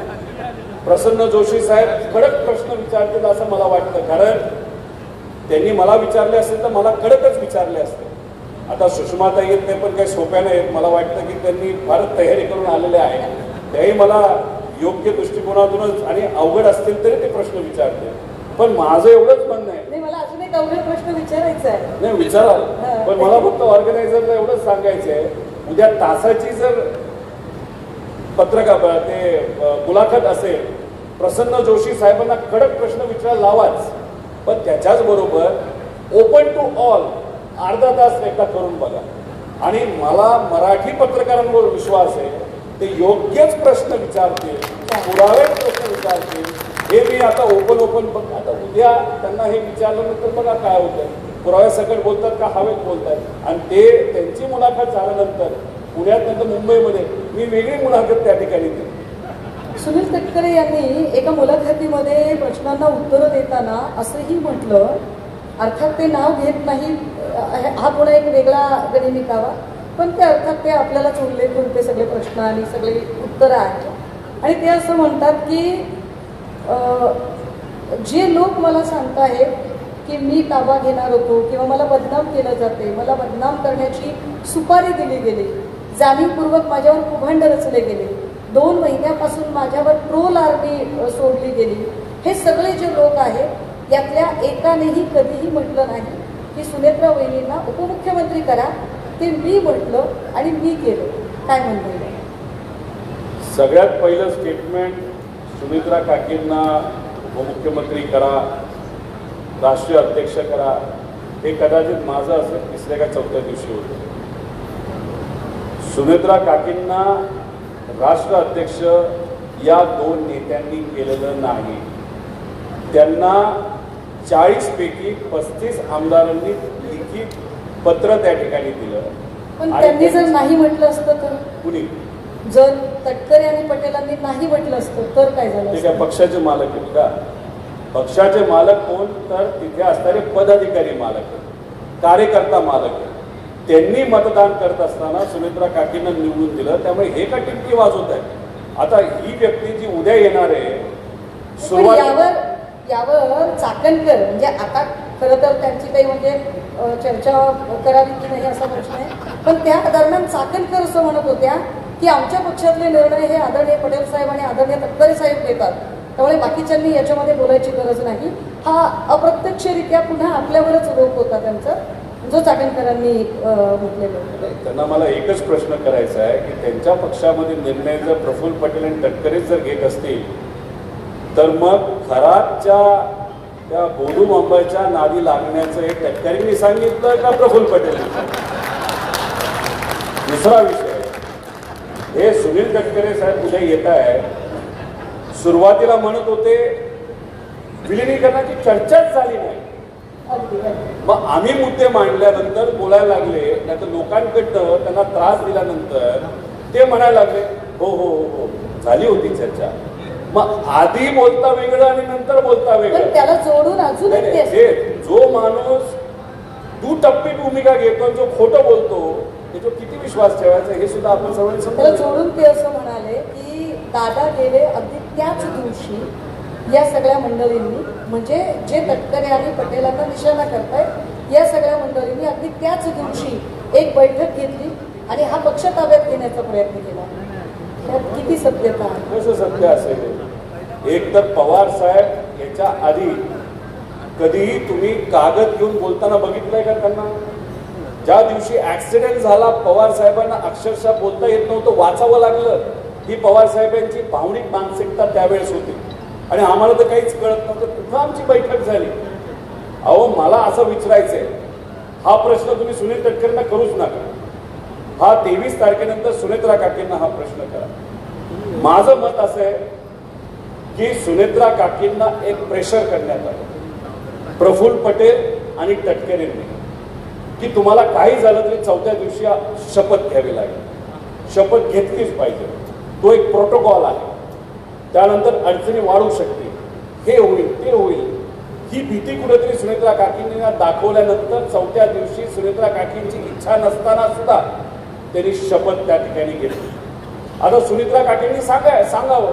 प्रसन्न जोशी साहेब कडक प्रश्न विचारतील असं मला वाटतं. कारण त्यांनी मला विचारले असेल तर मला कडकच विचारले असते. आता सुषमाताई येत नाही पण काही सोप्या नाहीत. मला वाटतं की त्यांनी फारच तयारी करून आलेले आहे. त्याही मला योग्य दृष्टिकोनातूनच आणि अवघड असतील तरी ते प्रश्न विचारते. पण माझं एवढंच म्हणणं आहे. नाही, मला अजून एक अवघड प्रश्न विचारायचा आहे. नाही विचारा, पण मला फक्त ऑर्गनायझरला एवढंच सांगायचं आहे, उद्या तासाची जर पत्रकार ते मुलाखत असेल, प्रसन्न जोशी साहेबांना कडक प्रश्न विचारायला लावाच. पण त्याच्याच बरोबर ओपन टू ऑल अर्धा तास एकदा करून बघा. आणि मला मराठी पत्रकारांवर विश्वास आहे, ते योग्यच प्रश्न विचारतील, पुरावेच प्रश्न विचारतील. हे मी आता ओपन बघ. आता उद्या त्यांना हे विचारल्यानंतर बघा काय होतं. पुराव्या सकट बोलतात का हवेत बोलतात. आणि ते त्यांची मुलाखत झाल्यानंतर पुण्यात नंतर मुंबईमध्ये मी वेगळी मुलाखत त्या ठिकाणी दिली. सुनील तटकरे यांनी एका मुलाखतीमध्ये प्रश्नांना उत्तरं देताना असंही म्हटलं, अर्थात ते नाव घेत नाही, हा पुन्हा एक वेगळा गणिमिकावा, पण ते अर्थात ते आपल्यालाच उल्लेख करून ते सगळे प्रश्न आणि सगळे उत्तरं आहेत. आणि ते असं म्हणतात की जे लोक मला सांगताहेत की मी ताबा घेणार होतो किंवा मला बदनाम केलं जाते, मला बदनाम करण्याची सुपारी दिली गेली, जाणीवपूर्वक माझ्यावर कुभांड रचले गेले, 2 महिन्यापासून माझ्यावर ट्रोल आर्मी सोडली गेली, हे सगळे जे लोक आहेत यातल्या एकानेही कधीही म्हटलं नाही की सुनेत्रा वहिनींना उपमुख्यमंत्री करा. ते मी म्हटलं आणि मी केलं. काय म्हणता? सगळ्यात पहिलं स्टेटमेंट सुमित्रा काकींना उपमुख्यमंत्री करा, राष्ट्रीय अध्यक्ष करा, हे कदाचित माझं असेल 3ऱ्या का 4थ्या दिवशी होतं. सुमित्रा काकींना राष्ट्र अध्यक्ष या 2 नेत्यांनी केलेलं नाही. त्यांना 40 पैकी 35 आमदारांनी लिखित पत्र त्या ठिकाणी दिलं. पण त्यांनी जर नाही म्हटलं असतं तर? कुणी? जर तटकरे आणि पटेलांनी नाही म्हटलं असतं तर काय झालं? ते काय पक्षाचे मालक आहेत का? पक्षाचे मालक कोण? तर तिथे असणारे पदाधिकारी मालक आहेत, कार्यकर्ता मालक आहेत. त्यांनी मतदान करत असताना सुमित्रा काकींना निवडून दिलं. त्यामुळे हे का टिपकी वाजवत आहे? आता ही व्यक्ती जी उद्या येणार आहे, यावर चाकणकर म्हणजे आता खरं तर त्यांची काही म्हणजे चर्चा करावी की नाही असा प्रश्न आहे. पण त्या दरम्यान चाकणकर असं म्हणत होत्या की आमच्या पक्षातले निर्णय हे आदरणीय पटेल साहेब आणि आदरणीय तटकरे साहेब घेतात, त्यामुळे बाकीच्यांनी याच्यामध्ये बोलायची गरज नाही. हा अप्रत्यक्षरित्या पुन्हा आपल्यावरच रोख होता त्यांचा, जो चाकणकरांनी म्हटलेलं होतं. त्यांना मला एकच प्रश्न करायचा आहे की त्यांच्या पक्षामध्ये निर्णय जर प्रफुल्ल पटेल आणि तटकरे जर घेत असतील तर मग खराबच्या त्या बोलू मुंबईच्या नादी लागण्याचं हे तटकरेंनी सांगितलं का प्रफुल्ल पटेलने? दुसरा विषय, हे सुनील तटकरे साहेब उद्या येत आहे. सुरुवातीला म्हणत होते विलिनीकरणाची चर्चाच झाली नाही. मग आम्ही मुद्दे मांडल्यानंतर बोलायला लागले, नाहीतर लोकांकडनं त्यांना त्रास दिल्यानंतर ते म्हणायला लागले हो हो हो झाली होती चर्चा. मग आधी बोलता वेगळं आणि नंतर बोलता वेगळं. त्याला जोडून अजून जो माणूस दुटप्पी भूमिका घेतो, जो खोटं बोलतो, त्याच्यावर किती विश्वास ठेवायचा हे सुद्धा आपण सर्वांनी समजून जोडून ते असं म्हणाले की दादा गेले अगदी त्याच दिवशी या सगळ्या मंडळींनी, म्हणजे जे तटकरे आणि पटेलांना निशाणा करतायत, या सगळ्या मंडळींनी अगदी त्याच दिवशी एक बैठक घेतली आणि हा पक्ष ताब्यात घेण्याचा प्रयत्न केला. त्यात किती सत्यता आहे? कसं सत्य असेल? एक तर पवार साहेब याच्या आधी कधीही तुम्ही कागद घेऊन बोलताना बघितलंय का त्यांना? ज्या दिवशी ऍक्सिडेंट झाला पवार साहेबांना अक्षरशः बोलता येत नव्हतं, वाचावं लागलं. ही पवार साहेबांची भावनिक मानसिकता त्यावेळेस होती आणि आम्हाला तर काहीच कळत नव्हतं. कुठं आमची बैठक झाली? अहो, मला असं विचारायचंय, हा प्रश्न तुम्ही सुनील तटकरेंना करूच नका. हा 23 तारखेनंतर सुनेत्रा काकींना हा प्रश्न करा. माझं मत असं आहे की सुनेत्रा काकींना एक प्रेशर करण्यात आलं प्रफुल्ल पटेल आणि तटकरेंनी की तुम्हाला काही झालं तरी चौथ्या दिवशी शपथ घ्यावी लागेल. शपथ घेतलीच पाहिजे. तो एक प्रोटोकॉल आहे. त्यानंतर अडचणी वाढू शकते, हे होईल ते होईल, ही भीती कुठेतरी सुनेत्रा काकींनी दाखवल्यानंतर चौथ्या दिवशी सुनेत्रा काकींची इच्छा नसताना सुद्धा त्यांनी शपथ त्या ठिकाणी घेतली. आता सुनेत्रा काकींनी सांगावं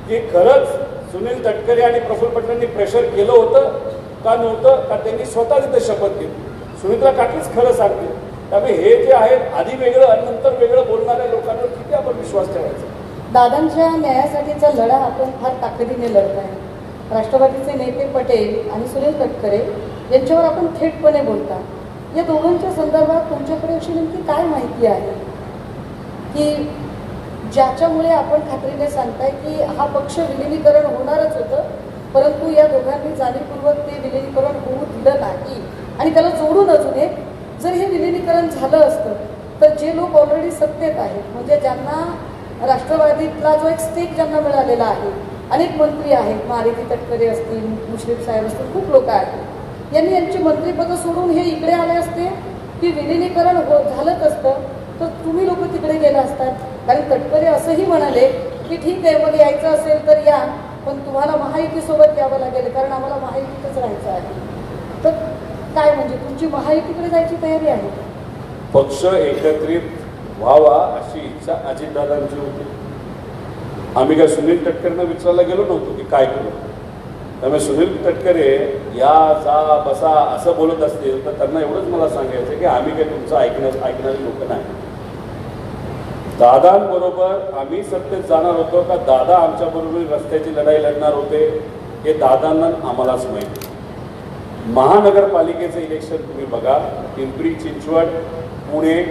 की खरंच सुनील तटकरे आणि प्रफुल्ल पटेलांनी प्रेशर केलं होतं का नव्हतं, का त्यांनी स्वतः तिथे शपथ घेतली. सुनेत्रा काकीच खरं सांगते. त्यामुळे हे जे आहेत आधी वेगळं आणि नंतर वेगळं बोलणाऱ्या लोकांवर किती आपण विश्वास ठेवायचा? दादांच्या न्यायासाठीचा लढा आपण फार ताकदीने लढत आहे. राष्ट्रवादीचे नेते पटेल आणि सुनील तटकरे यांच्यावर आपण थेटपणे बोलता. या दोघांच्या संदर्भात तुमच्याकडे अशी नेमकी काय माहिती आहे की ज्याच्यामुळे आपण खात्रीने सांगताय की हा पक्ष विलिनीकरण होणारच होतं, परंतु या दोघांनी जाणीवपूर्वक ते विलिनीकरण होऊ दिलं नाही आणि त्याला जोडून अजून एक, जर हे विलिनीकरण झालं असतं तर जे लोक ऑलरेडी सत्तेत आहेत, म्हणजे ज्यांना राष्ट्रवादीतला जो एक स्टेक ज्यांना मिळालेला आहे, अनेक मंत्री आहेत, मारुती तटकरे असतील, मुश्रीफ साहेब असतील, खूप लोक आहेत, यांनी यांची मंत्रिपदं सोडून हे इकडे आले असते की विलिनीकरण झालंच असतं तर तुम्ही लोक तिकडे गेला असतात. कारण तटकरे असंही म्हणाले की ठीक आहे, मग यायचं असेल तर या, पण तुम्हाला महायुतीसोबत यावं लागेल कारण आम्हाला महायुतीतच राहायचं आहे. तर काय म्हणजे तुमची महायुतीकडे जायची तयारी आहे? पक्ष एकत्रित व्हावा अशी इच्छा अजितदादांची होती. आम्ही काय सुनील तटकरेंना विचारायला गेलो नव्हतो की काय करू. त्यामुळे सुनील तटकरे या जा बसा असं बोलत असतील तर त्यांना एवढंच मला सांगायचं की आम्ही काय तुमचं ऐकणारी लोक नाही. दादांबरोबर आम्ही सत्तेत जाणार होतो का दादा आमच्याबरोबर रस्त्याची लढाई लढणार होते हे दादांना आम्हालाच माहिती. महानगरपालिकेचं इलेक्शन तुम्ही बघा, पिंपरी चिंचवड, पुणे,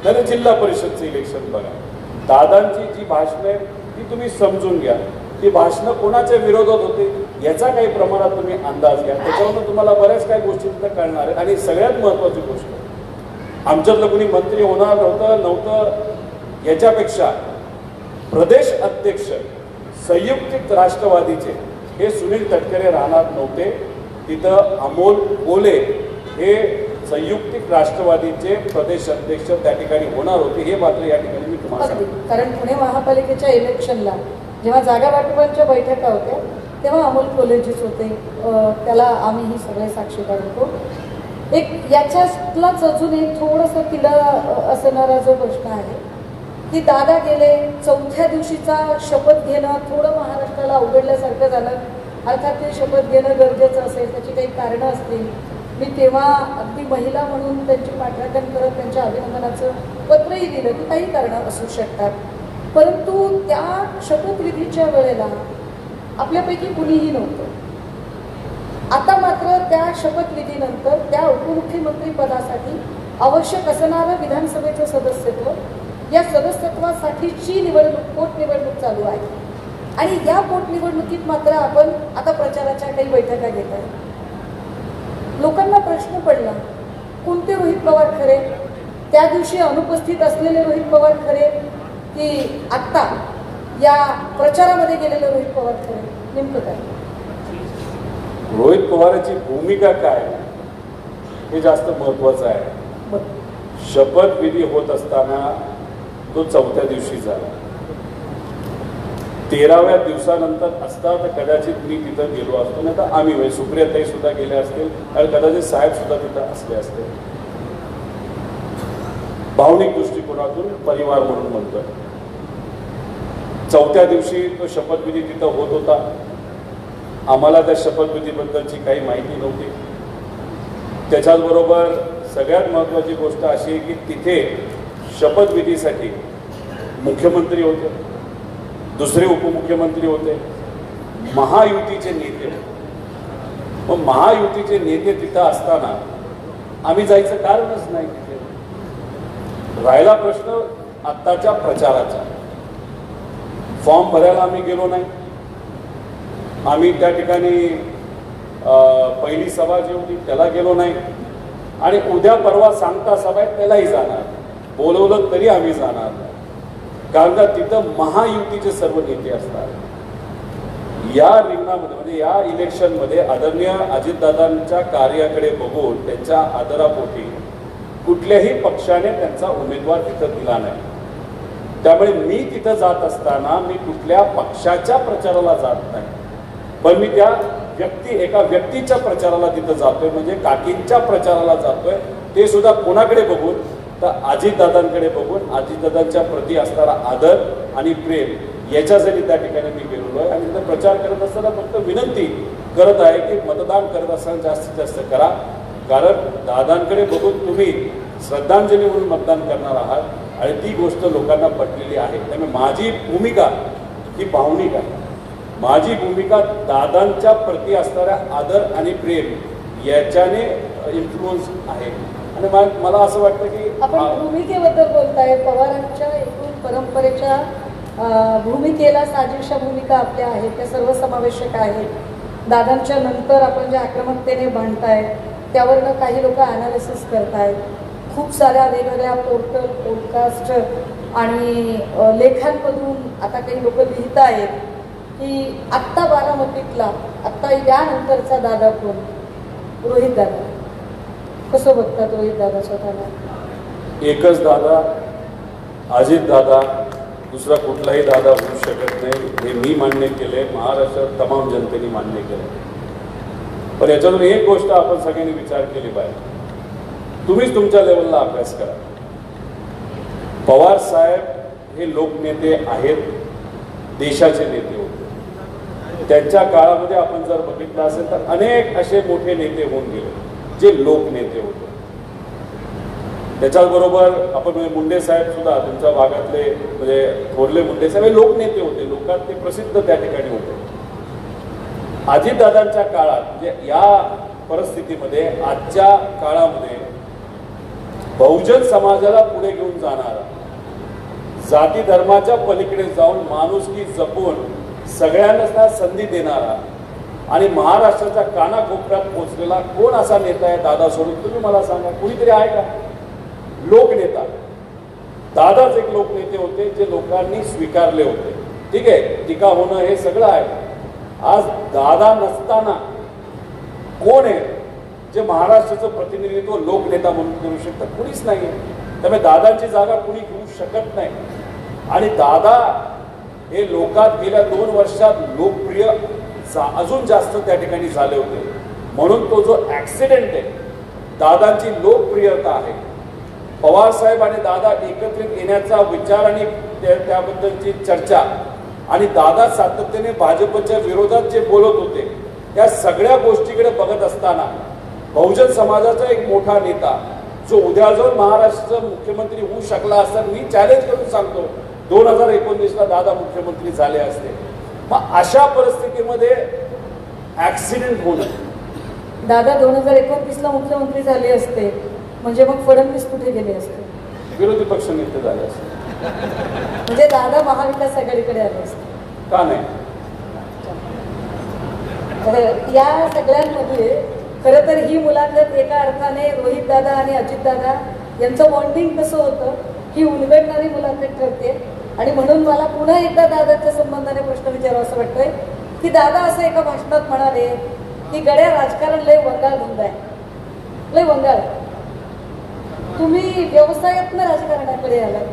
तर जिल्हा परिषदचं इलेक्शन बघा. दादांची जी भाषणं आहेत ती तुम्ही समजून घ्या. ती भाषणं कोणाच्या विरोधात होते याचा काही प्रमाणात तुम्ही अंदाज घ्या. त्याच्यावरून तुम्हाला बऱ्याच काही गोष्टी तिथं कळणार आहेत. आणि सगळ्यात महत्त्वाची गोष्ट, आमच्यातलं कोणी मंत्री होणार नव्हतं याच्यापेक्षा प्रदेश अध्यक्ष संयुक्त राष्ट्रवादीचे हे सुनील तटकरे राहणार नव्हते. तिथं अमोल कोले हे संयुक्त राष्ट्रवादीचे प्रदेश अध्यक्ष त्या ठिकाणी होणार होते. हे मात्र या ठिकाणी मी तुम्हाला सांगतो. कारण पुणे महापालिकेच्या इलेक्शनला जेव्हा जागा वाटपांच्या बैठका होत्या तेव्हा अमोल कोलेजीच होते. त्याला आम्हीही सगळे साक्षीदार होतो. एक याच्यातलाच अजून एक थोडंसं तिला असणारा जो प्रश्न आहे की दादा गेले, चौथ्या दिवशीचा शपथ घेणं थोडं महाराष्ट्राला उघडल्यासारखं झालं. अर्थात ते शपथ घेणं गरजेचं असेल, त्याची काही कारणं असतील. मी तेव्हा अगदी महिला म्हणून त्यांची पाठराखण करत त्यांच्या अभिनंदनाचं पत्रही दिलं की काही कारणं असू शकतात. परंतु त्या शपथविधीच्या वेळेला आपल्यापैकी कुणीही नव्हतं. आता मात्र त्या शपथविधीनंतर त्या उपमुख्यमंत्री पदासाठी आवश्यक असणारं विधानसभेचं सदस्यत्व, या सदस्यत्वासाठीची पोटनिवडणूक चालू आहे. आणि या पोटनिवडणुकीत मात्र आपण आता प्रचाराच्या काही बैठका घेत आहे. लोकांना प्रश्न पडला, कोणते रोहित पवार खरे? त्या दिवशी अनुपस्थित असलेले रोहित पवार खरे की आत्ता या प्रचारामध्ये गेलेले रोहित पवार खरे? नेमकं काय? रोहित पवारांची भूमिका काय हे जास्त महत्वाचं आहे. शपथविधी होत असताना तो चौथ्या दिवशी झाला. 13व्या दिवसानंतर असता तर कदाचित मी तिथं गेलो असतो, नाही तर आम्ही म्हणजे सुप्रियाताई सुद्धा गेले असतील आणि कदाचित साहेब सुद्धा तिथं असले असते. भावनिक दृष्टिकोनातून परिवार म्हणून म्हणतोय. चौथ्या दिवशी तो शपथविधी तिथं होत होता. आम्हाला त्या शपथविधीबद्दलची काही माहिती नव्हती. त्याच्याचबरोबर सगळ्यात महत्त्वाची गोष्ट अशी आहे की तिथे शपथविधीसाठी मुख्यमंत्री होते, दुसरे उपमुख्यमंत्री होते, महायुतीचे नेते होते. मग महायुतीचे नेते तिथं असताना आम्ही जायचं कारणच नाही तिथे. राहिला प्रश्न आत्ताच्या प्रचाराचा, फॉर्म भरायला आम्ही गेलो नाही. आम्ही त्या ठिकाणी पहिली सभा जी होती त्याला गेलो नाही आणि उद्या परवा सांगता सभा आहे त्यालाही जाणार, बोलवलं तरी आम्ही जाणार नाही. कारण का तिथं महायुतीचे सर्व नेते असतात. या रिंगणामध्ये म्हणजे या इलेक्शनमध्ये आदरणीय अजितदादांच्या कार्याकडे बघून त्यांच्या आदरापोटी कुठल्याही पक्षाने त्यांचा उमेदवार तिथं दिला नाही. त्यामुळे मी तिथं जात असताना मी कुठल्या पक्षाच्या प्रचाराला जात नाही, पण मी त्या एका व्यक्तीच्या प्रचाराला तिथं जातोय, म्हणजे काकींच्या प्रचाराला जातोय. ते सुद्धा कोणाकडे बघून तर अजितदादांकडे बघून, अजितदादांच्या प्रती असणारा आदर आणि प्रेम याच्यासाठी त्या ठिकाणी मी गेलेलो आहे. आणि तिथं प्रचार करत असताना फक्त विनंती करत आहे की मतदान करत असताना जास्तीत जास्त करा, कारण दादांकडे बघून तुम्ही श्रद्धांजली म्हणून मतदान करणार आहात आणि ती गोष्ट लोकांना पटलेली आहे. त्यामुळे माझी भूमिका ही भावनिक आहे. माझी भूमिका दादांच्या प्रती असणाऱ्या आदर आणि प्रेम याच्याने इन्फ्लुअन्स आहे. आणि मला असं वाटतं की आपण भूमिकेबद्दल बोलताय, पवारांच्या एकूण परंपरेच्या भूमिकेला साजेशा भूमिका आपल्या आहेत, त्या सर्वसमावेशक आहेत. दादांच्या नंतर आपण ज्या आक्रमकतेने बांधताय त्यावरनं काही लोक अनालिसिस करतायत. खूप साऱ्या वेगवेगळ्या पोर्टल, पॉडकास्ट आणि लेखांमधून आता काही लोक लिहित आहेत की आत्ता बारामतीतला आत्ता यानंतरचा दादा कोण? रोहित दादा. कसं बघतात रोहित दादा स्वतःला? एकच दादा, अजित दादा, दुसरा कुठलाही दादा होऊ शकत नाही हे मी मान्य केले, महाराष्ट्रात तमाम जनतेने मान्य केलं. पण याच्यातून एक गोष्ट आपण सगळ्यांनी विचार केली पाहिजे. तुम्हीच तुमच्या लेवलला अभ्यास करा. पवार साहेब हे लोकनेते आहेत, देशाचे नेते होते. त्यांच्या काळामध्ये आपण जर बघितलं असेल तर अनेक असे मोठे नेते होऊन गेले जे लोकनेते होते. त्याच्याबरोबर आपण मुंडे साहेब सुद्धा तुमच्या भागातले म्हणजे थोरले मुंडे साहेब हे लोकनेते होते, लोकात ते प्रसिद्ध त्या ठिकाणी होते. अजितदादांच्या काळात म्हणजे या परिस्थितीमध्ये आजच्या काळामध्ये बहुजन समाजाला पुढे घेऊन जाणारा, जाती धर्माच्या पलीकडे जाऊन माणुसकी जपून सगळ्यांना संधी देणारा आणि महाराष्ट्राच्या कानाकोपऱ्यात पोहोचलेला कोण असा नेता आहे दादा सोडून? तुम्ही मला सांगा, कुणीतरी आहे का? लोकनेता. दादाच एक लोकनेते होते जे लोकांनी स्वीकारले होते. ठीक आहे, टीका होणं हे सगळं आहे. आज दादा नसताना कोण आहे जे महाराष्ट्राचं प्रतिनिधित्व लोकनेता म्हणून करू शकतं? कुणीच नाही आहे. त्यामुळे दादांची जागा कुणी घेऊ शकत नाही. आणि दादा हे लोकात गेल्या 2 वर्षात लोकप्रिय अजून जास्त त्या ठिकाणी झाले होते. म्हणून तो जो ऍक्सिडेंट आहे, दादांची लोकप्रियता आहे. पवार साहेब आणि दादा एकत्रित येण्याचा विचार आणि त्याबद्दलची चर्चा आणि दादा सातत्याने भाजपच्या विरोधात जे बोलत होते त्या सगळ्या गोष्टीकडे बघत असताना बहुजन समाजाचा एक मोठा नेता जो उद्या जाऊन महाराष्ट्राचा मुख्यमंत्री होऊ शकला असता, मी चॅलेंज करून सांगतो 2019ला दादा मुख्यमंत्री झाले असते. मग अशा परिस्थितीमध्ये ऍक्सिडेंट होणं, दादा 2029ला मुख्यमंत्री झाले असते म्हणजे मग फडणवीस कुठे गेले असते? विरोधी पक्ष नेते झाले असते. म्हणजे दादा महाविकास आघाडीकडे आले असते का नाही? या सगळ्यांमध्ये खरं तर ही मुलाखत एका अर्थाने रोहित दादा आणि अजित दादा यांचं बॉन्डिंग कसं होतं ही उलगडणारी मुलाखत ठरते. आणि म्हणून मला पुन्हा एकदा दादाच्या संबंधाने प्रश्न विचारावा असं वाटतंय की दादा असं एका भाषणात म्हणाले की गड्या राजकारण लय वंगाळ धंदा आहे, लय वंगाळ. तुम्ही व्यवसायातनं राजकारणाकडे आलात,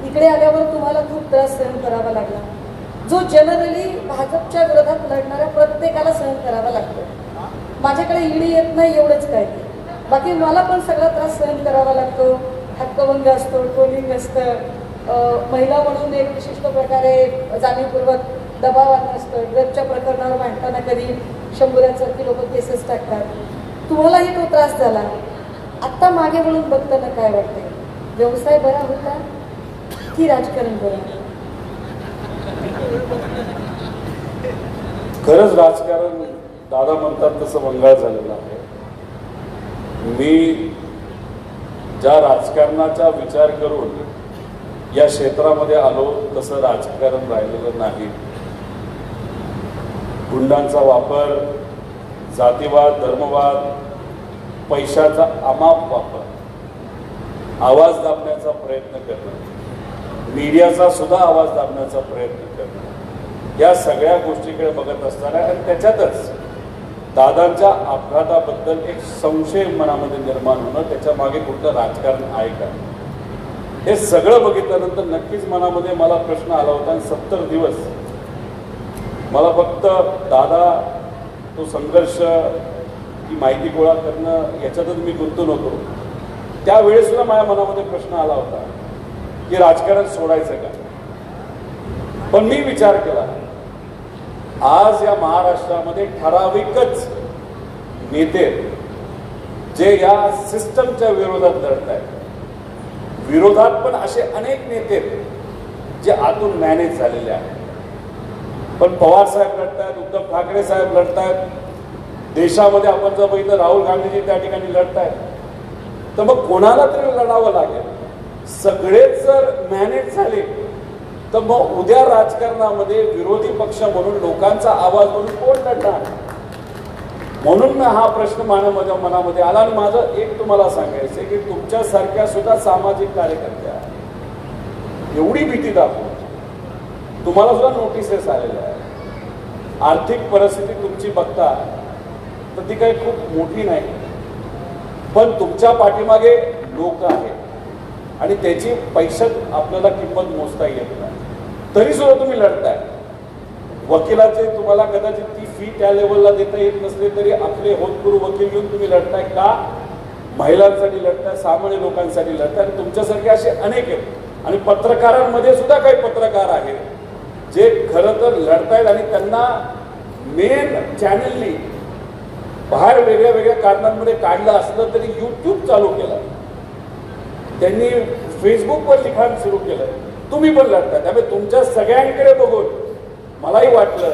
इकडे आल्यावर तुम्हाला खूप त्रास सहन करावा लागला, जो जनरली भाजपच्या विरोधात लढणाऱ्या प्रत्येकाला सहन करावा लागतो. माझ्याकडे ईडी येत नाही एवढंच काय, बाकी मला पण सगळा त्रास सहन करावा लागतो. हक्कभंग असतो, ट्रोलिंग असतं, महिला म्हणून एक विशिष्ट प्रकारे जाणीवपूर्वक दबाव आणणं असतं. ड्रगच्या प्रकरणावर भांडताना कधी 100 लोक केसेस टाकतात. तुम्हालाही तो त्रास झाला. आत्ता मागे वळून बघताना काय वाटतंय? व्यवसाय बरा होता की राजकारण बरं होतं? खरंच राजकारण दादा म्हणतात तसं वंगाळ झालेलं आहे. मी ज्या राजकारणाचा विचार करून या क्षेत्रामध्ये आलो तसं राजकारण राहिलेलं नाही. गुंडांचा वापर, जातीवाद, धर्मवाद, पैशाचा अमाप वापर, आवाज दाबण्याचा प्रयत्न करणं, मीडियाचा सुद्धा आवाज दाबण्याचा प्रयत्न करणं, या सगळ्या गोष्टीकडे बघत असताना आणि त्याच्यातच दादांच्या अपघाताबद्दल एक संशय मनामध्ये निर्माण होणं, त्याच्या मागे कुठलं राजकारण आहे का, हे सगळं बघितल्यानंतर नक्कीच मनामध्ये मला प्रश्न आला होता. आणि 70 दिवस मला फक्त दादा तो संघर्ष, ती माहिती गोळा करणं याच्यातच मी गुंतून होतो. त्यावेळेस सुद्धा माझ्या मनामध्ये प्रश्न आला होता की राजकारण सोडायचं का. पण मी विचार केला, आज या महाराष्ट्रामध्ये ठराविकच नेते जे या सिस्टमच्या विरोधात लढत आहेत, विरोधात पण असे अनेक नेते जे आतून मॅनेज झालेले आहेत. पण पवार साहेब लढतायत, उद्धव ठाकरे साहेब लढतायत, देशामध्ये आपण जर बघितलं राहुल गांधीजी त्या ठिकाणी लढतायत, तर मग कोणाला तरी लढावं लागेल. सगळेच जर मॅनेज झाले तर मग उद्या राजकारणामध्ये विरोधी पक्ष म्हणून लोकांचा आवाज म्हणून कोण लढणार. म्हणून हा प्रश्न माझ्या मनामध्ये आला. आणि माझं एक तुम्हाला सांगायचं की तुमच्यासारख्या सुद्धा सामाजिक कार्यकर्त्या एवढी भीती दाखवून तुम्हाला सुद्धा नोटिसेस आलेल्या आहेत. आर्थिक परिस्थिती तुमची बघता तर ती काही खूप मोठी नाही, पण तुमच्या पाठीमागे लोक आहेत आणि त्याची पैशात आपल्याला किंमत मोजता येत नाही. तरी सुद्धा तुम्ही लढताय. वकिलाचे तुम्हाला कदाचित ती फी त्या लेवलला देता येत नसले तरी आपले होतकरू वकील घेऊन तुम्ही लढताय का. महिलांसाठी लढताय, सामान्य लोकांसाठी लढताय. आणि तुमच्यासारखे असे अनेक आहेत. आणि पत्रकारांमध्ये सुद्धा काही पत्रकार आहेत जे खरं तर लढतायत आणि त्यांना मेन चॅनलनी बाहेर वेगळ्या वेगळ्या कारणांमध्ये काढलं असलं तरी यूट्यूब चालू केलं, त्यांनी फेसबुकवर लिखाण सुरू केलं. तुम्ही पण लढता. त्यामुळे तुमच्या सगळ्यांकडे बघून मलाही वाटलं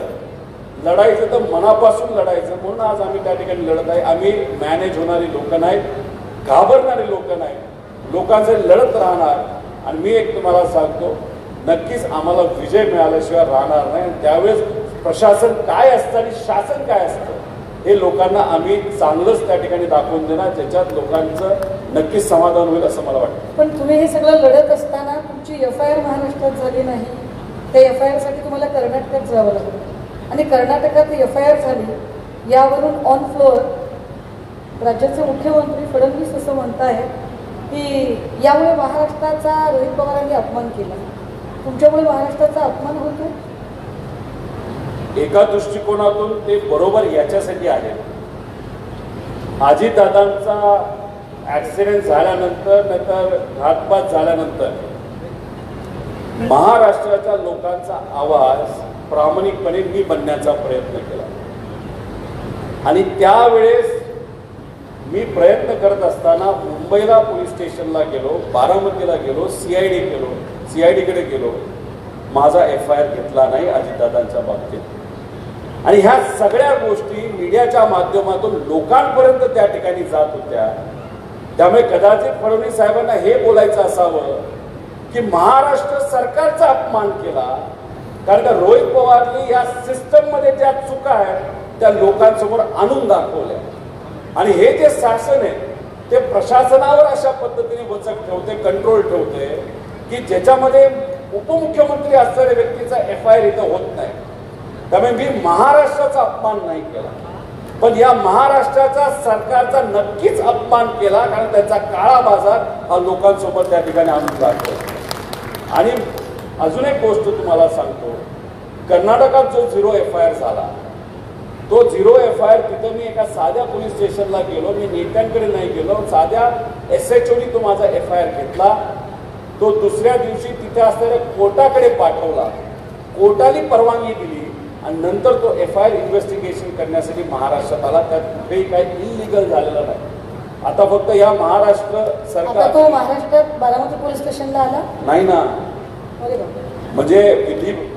लढायचं तर मनापासून लढायचं. म्हणून आज आम्ही त्या ठिकाणी लढत आहे. आम्ही मॅनेज होणारी लोक नाहीत, घाबरणारी लोक नाहीत, लोकांचे लढत राहणार. आणि मी एक तुम्हाला सांगतो, नक्कीच आम्हाला विजय मिळाल्याशिवाय राहणार नाही. त्यावेळेस प्रशासन काय असतं आणि शासन काय असतं हे लोकांना आम्ही चांगलंच त्या ठिकाणी दाखवून देणार, ज्याच्यात लोकांचं नक्कीच समाधान होईल असं मला वाटतं. पण तुम्ही हे सगळं लढत असताना तुमची FIR महाराष्ट्रात झाली नाही. त्या FIR साठी तुम्हाला कर्नाटकात जावं लागलं आणि कर्नाटकात FIR झाली. यावरून ऑन फ्लोअर राज्याचे मुख्यमंत्री फडणवीस असं म्हणतायत की यामुळे महाराष्ट्राचा रोहित पवारांनी अपमान केला. तुमच्यामुळे महाराष्ट्राचा अपमान होतो. एका दृष्टिकोनातून ते बरोबर याच्यासाठी आहे. अजितदादांचा ऍक्सिडेंट झाल्यानंतर नंतर घातपात झाल्यानंतर महाराष्ट्राच्या लोकांचा आवाज प्रामाणिकपणे मी बनण्याचा प्रयत्न केला. आणि त्यावेळेस मी प्रयत्न करत असताना मुंबईला पोलीस स्टेशनला गेलो, बारामतीला गेलो, CID कडे गेलो. माझा FIR घेतला नाही अजितदादांच्या बाबतीत. आणि ह्या सगळ्या गोष्टी मीडियाच्या माध्यमातून लोकांपर्यंत त्या ठिकाणी जात होत्या. त्यामुळे कदाचित फडणवीस साहेबांना हे बोलायचं असावं की महाराष्ट्र सरकारचा अपमान केला, कारण का रोहित पवारनी या सिस्टममध्ये ज्या चुका आहेत त्या लोकांसमोर आणून दाखवल्या. आणि हे जे शासन आहे ते प्रशासनावर अशा पद्धतीने वचक ठेवते, कंट्रोल ठेवते की ज्याच्यामध्ये उपमुख्यमंत्री असणाऱ्या व्यक्तीचा FIR इथं होत नाही. त्यामुळे मी महाराष्ट्राचा अपमान नाही केला, पण या महाराष्ट्राचा सरकारचा नक्कीच अपमान केला, कारण त्याचा काळा बाजार हा लोकांसोबत त्या ठिकाणी आणून दाखवतो. आणि अजून एक गोष्ट तुम्हाला सांगतो, कर्नाटकात जो 0 FIR झाला, तो 0 FIR तिथं मी एका साध्या पोलीस स्टेशनला गेलो, मी नेत्यांकडे नाही गेलो, साध्या SHOनी तो माझा FIR घेतला. तो दुसऱ्या दिवशी तिथे असलेल्या कोर्टाकडे पाठवला, कोर्टाने परवानगी दिली आणि नंतर तो FIR इन्व्हेस्टिगेशन करण्यासाठी महाराष्ट्रात आला. त्यात कुठेही काही इलिगल झालेलं नाही. आता फक्त या महाराष्ट्र आता सरकार तो महाराष्ट्रात बारामती पोलीस स्टेशनला आला. नाही ना, अरे बापरे. म्हणजे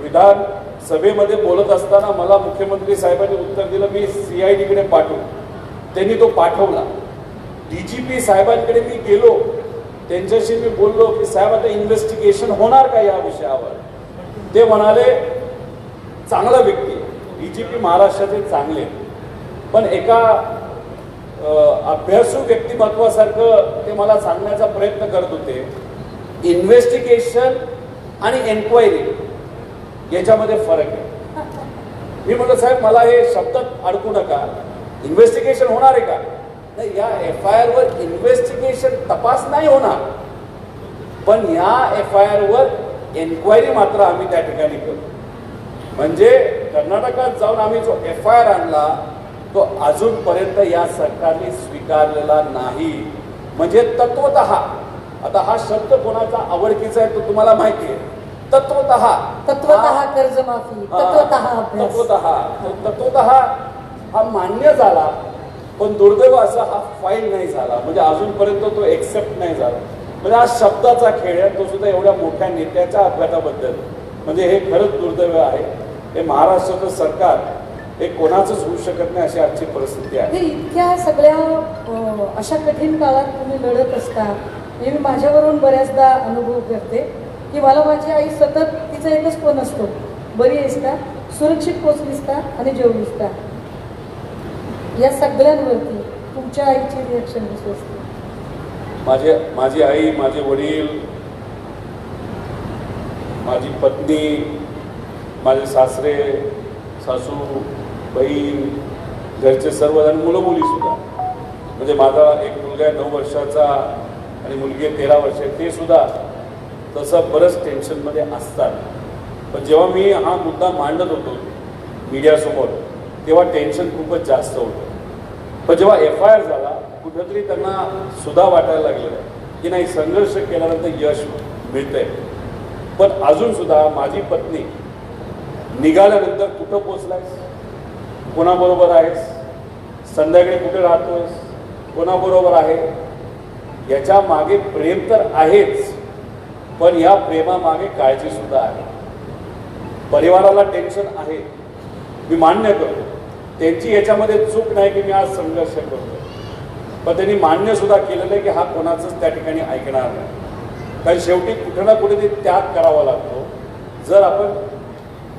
विधान सभेमध्ये बोलत असताना मला मुख्यमंत्री साहेबांनी उत्तर दिलं, मी CID कडे पाठवू. त्यांनी तो पाठवला. DGP साहेबांकडे मी गेलो, त्यांच्याशी मी बोललो की साहेब आता इन्व्हेस्टिगेशन होणार का या विषयावर. ते म्हणाले चांगला व्यक्ती, DGP महाराष्ट्राचे चांगले, पण एका अभ्यासू व्यक्तिमत्वासारखं ते मला सांगण्याचा प्रयत्न करत होते. इन्व्हेस्टिगेशन आणि एन्क्वायरी याच्यामध्ये फरक आहे. मी म्हटलं साहेब मला हे शब्दात अडकू नका, इन्व्हेस्टिगेशन होणार आहे का. नाही, या FIR वर इन्व्हेस्टिगेशन तपास नाही होणार, पण या FIR वर एन्क्वायरी मात्र आम्ही त्या ठिकाणी करू. म्हणजे कर्नाटकात जाऊन आम्ही जो FIR आणला तो अजूनपर्यंत या सरकारने स्वीकारलेला नाही. म्हणजे तत्वतः, आता हा शब्द कोणाचा आवडकीचा आहे तो तुम्हाला माहिती आहे, तत्वतः कर्जमाफी, तत्वतः हा मान्य झाला, पण दुर्दैव असा हा फाईल नाही झाला. म्हणजे अजूनपर्यंत तो एक्सेप्ट नाही झाला. म्हणजे हा शब्दाचा खेळ आहे, तो सुद्धा एवढ्या मोठ्या नेत्याच्या अपघाताबद्दल. म्हणजे हे खरंच दुर्दैव आहे. हे महाराष्ट्राचं सरकार हे कोणाचंच होऊ शकत नाही अशी आजची परिस्थिती आहे. हे इतक्या सगळ्या अशा कठीण काळात तुम्ही लढत असता. मी माझ्यावरून बऱ्याचदा अनुभव करते की मला माझी आई सतत तिचा एकच फोन असतो, बरी आहेस का, सुरक्षित पोचलीस का आणि जेवलीस का. या सगळ्यांवरती तुमच्या आईची रिॲक्शन कशी असते. माझी आई, माझे वडील, माझी पत्नी, माझे सासरे सासू, बहीण, घरचे सर्वजण, मुलं मुली सुद्धा. म्हणजे माझा एक मुलगा 9 वर्षाचा आणि मुलगी 13 वर्षाची, ते सुद्धा तसं बरंच टेन्शनमध्ये असतात. पण जेव्हा मी हा मुद्दा मांडत होतो मीडियासमोर तेव्हा टेन्शन खूपच जास्त होतं. पण जेव्हा FIR झाला कुठंतरी त्यांना सुद्धा वाटायला लागलेलं आहे की नाही, संघर्ष केल्यानंतर यश मिळतंय. पण अजून सुद्धा माझी पत्नी निघाल्यानंतर कुठं पोचलायस, कोणाबरोबर आहेस, संध्याकाळी कुठे राहतोयस, कोणाबरोबर आहे, याच्या मागे प्रेम तर आहेच, पण या प्रेमामागे काळजी सुद्धा आहे. परिवाराला टेन्शन आहे, मी मान्य करतो. त्यांची याच्यामध्ये चूक नाही की मी आज संघर्ष करतो, पण त्यांनी मान्य सुद्धा केलेलं आहे की हा कोणाचंच त्या ठिकाणी ऐकणार नाही. कारण शेवटी कुठं ना कुठे ते त्याग करावा लागतो. जर आपण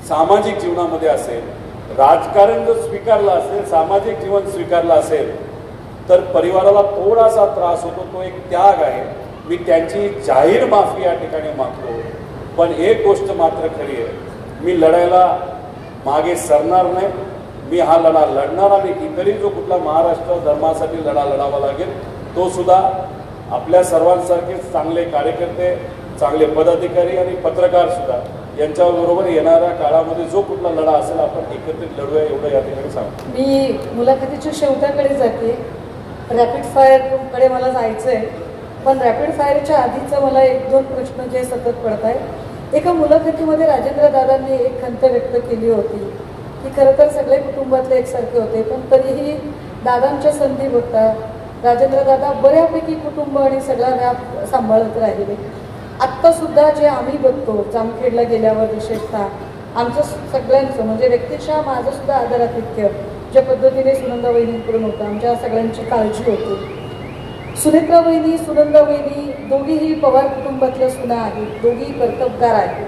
सामाजिक जीवनामध्ये असेल, राजकारण जर स्वीकारलं असेल, सामाजिक जीवन स्वीकारलं असेल, तर परिवाराला थोडासा त्रास होतो. तो एक त्याग आहे. मी त्यांची जाहीर माफी या ठिकाणी मागतो. पण एक गोष्ट मात्र खरी आहे, मी लढायला मागे सरणार नाही. मी हा लढा लढणार आणि इतरही जो कुठला महाराष्ट्र धर्मासाठी लढा लढावा लागेल तो सुद्धा आपल्या सर्वांसारखेच चांगले कार्यकर्ते, चांगले पदाधिकारी आणि पत्रकार सुद्धा यांच्याबरोबर येणाऱ्या काळामध्ये जो कुठला लढा असेल आपण एकत्रित लढूया, एवढं या ठिकाणी सांगतो. मी मुलाखतीच्या शेवटाकडे जाते. रॅपिड फायरकडे मला जायचं आहे, पण रॅपिड फायरच्या आधीचं मला 1-2 प्रश्न जे सतत पडत आहेत. एका मुलाखतीमध्ये राजेंद्र दादांनी एक खंत व्यक्त केली होती की खरं तर सगळे कुटुंबातले एकसारखे होते, पण तरीही दादांच्या संधी बघता राजेंद्र दादा बऱ्यापैकी कुटुंब आणि सगळा व्याप सांभाळत राहिले. आत्तासुद्धा जे आम्ही बघतो जामखेडला गेल्यावर विशेषतः आमचं सगळ्यांचं म्हणजे व्यक्तिशः माझं सुद्धा आदरातिथ्य ज्या पद्धतीने सुनंदा वहिनींकडून होतं, आमच्या सगळ्यांची काळजी होती. सुनेत्रा वहिनी, सुनंदा वहिनी दोघीही पवार कुटुंबातल्या सुना आहेत, दोघी कर्तबगार आहेत.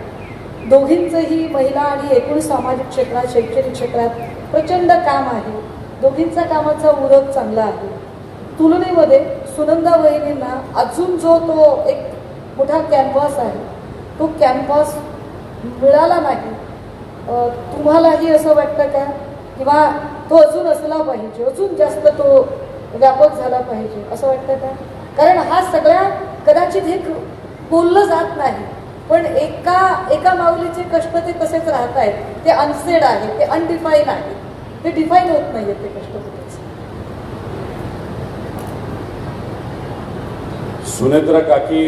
दोघींचंही महिला आणि एकूण सामाजिक क्षेत्रात, शैक्षणिक क्षेत्रात प्रचंड काम आहे. दोघींचा कामाचा उरक चांगला आहे. तुलनेमध्ये सुनंदा वहिनींना अजून जो तो एक मोठा कॅनव्हास आहे तो कॅनव्हास मिळाला नाही. तुम्हालाही असं वाटतं का, किंवा तो अजून असला पाहिजे, अजून जास्त तो व्यापक झाला पाहिजे असं वाटतं का? कारण हा सगळ्या कदाचित हे बोललं जात नाही, पण एका माऊलीचे कष्ट ते तसेच राहत आहेत. ते अनसेड आहे, ते अनडिफाईन आहे, ते डिफाईन होत नाहीये ते कष्ट कुठेच. सुनेत्रा काकी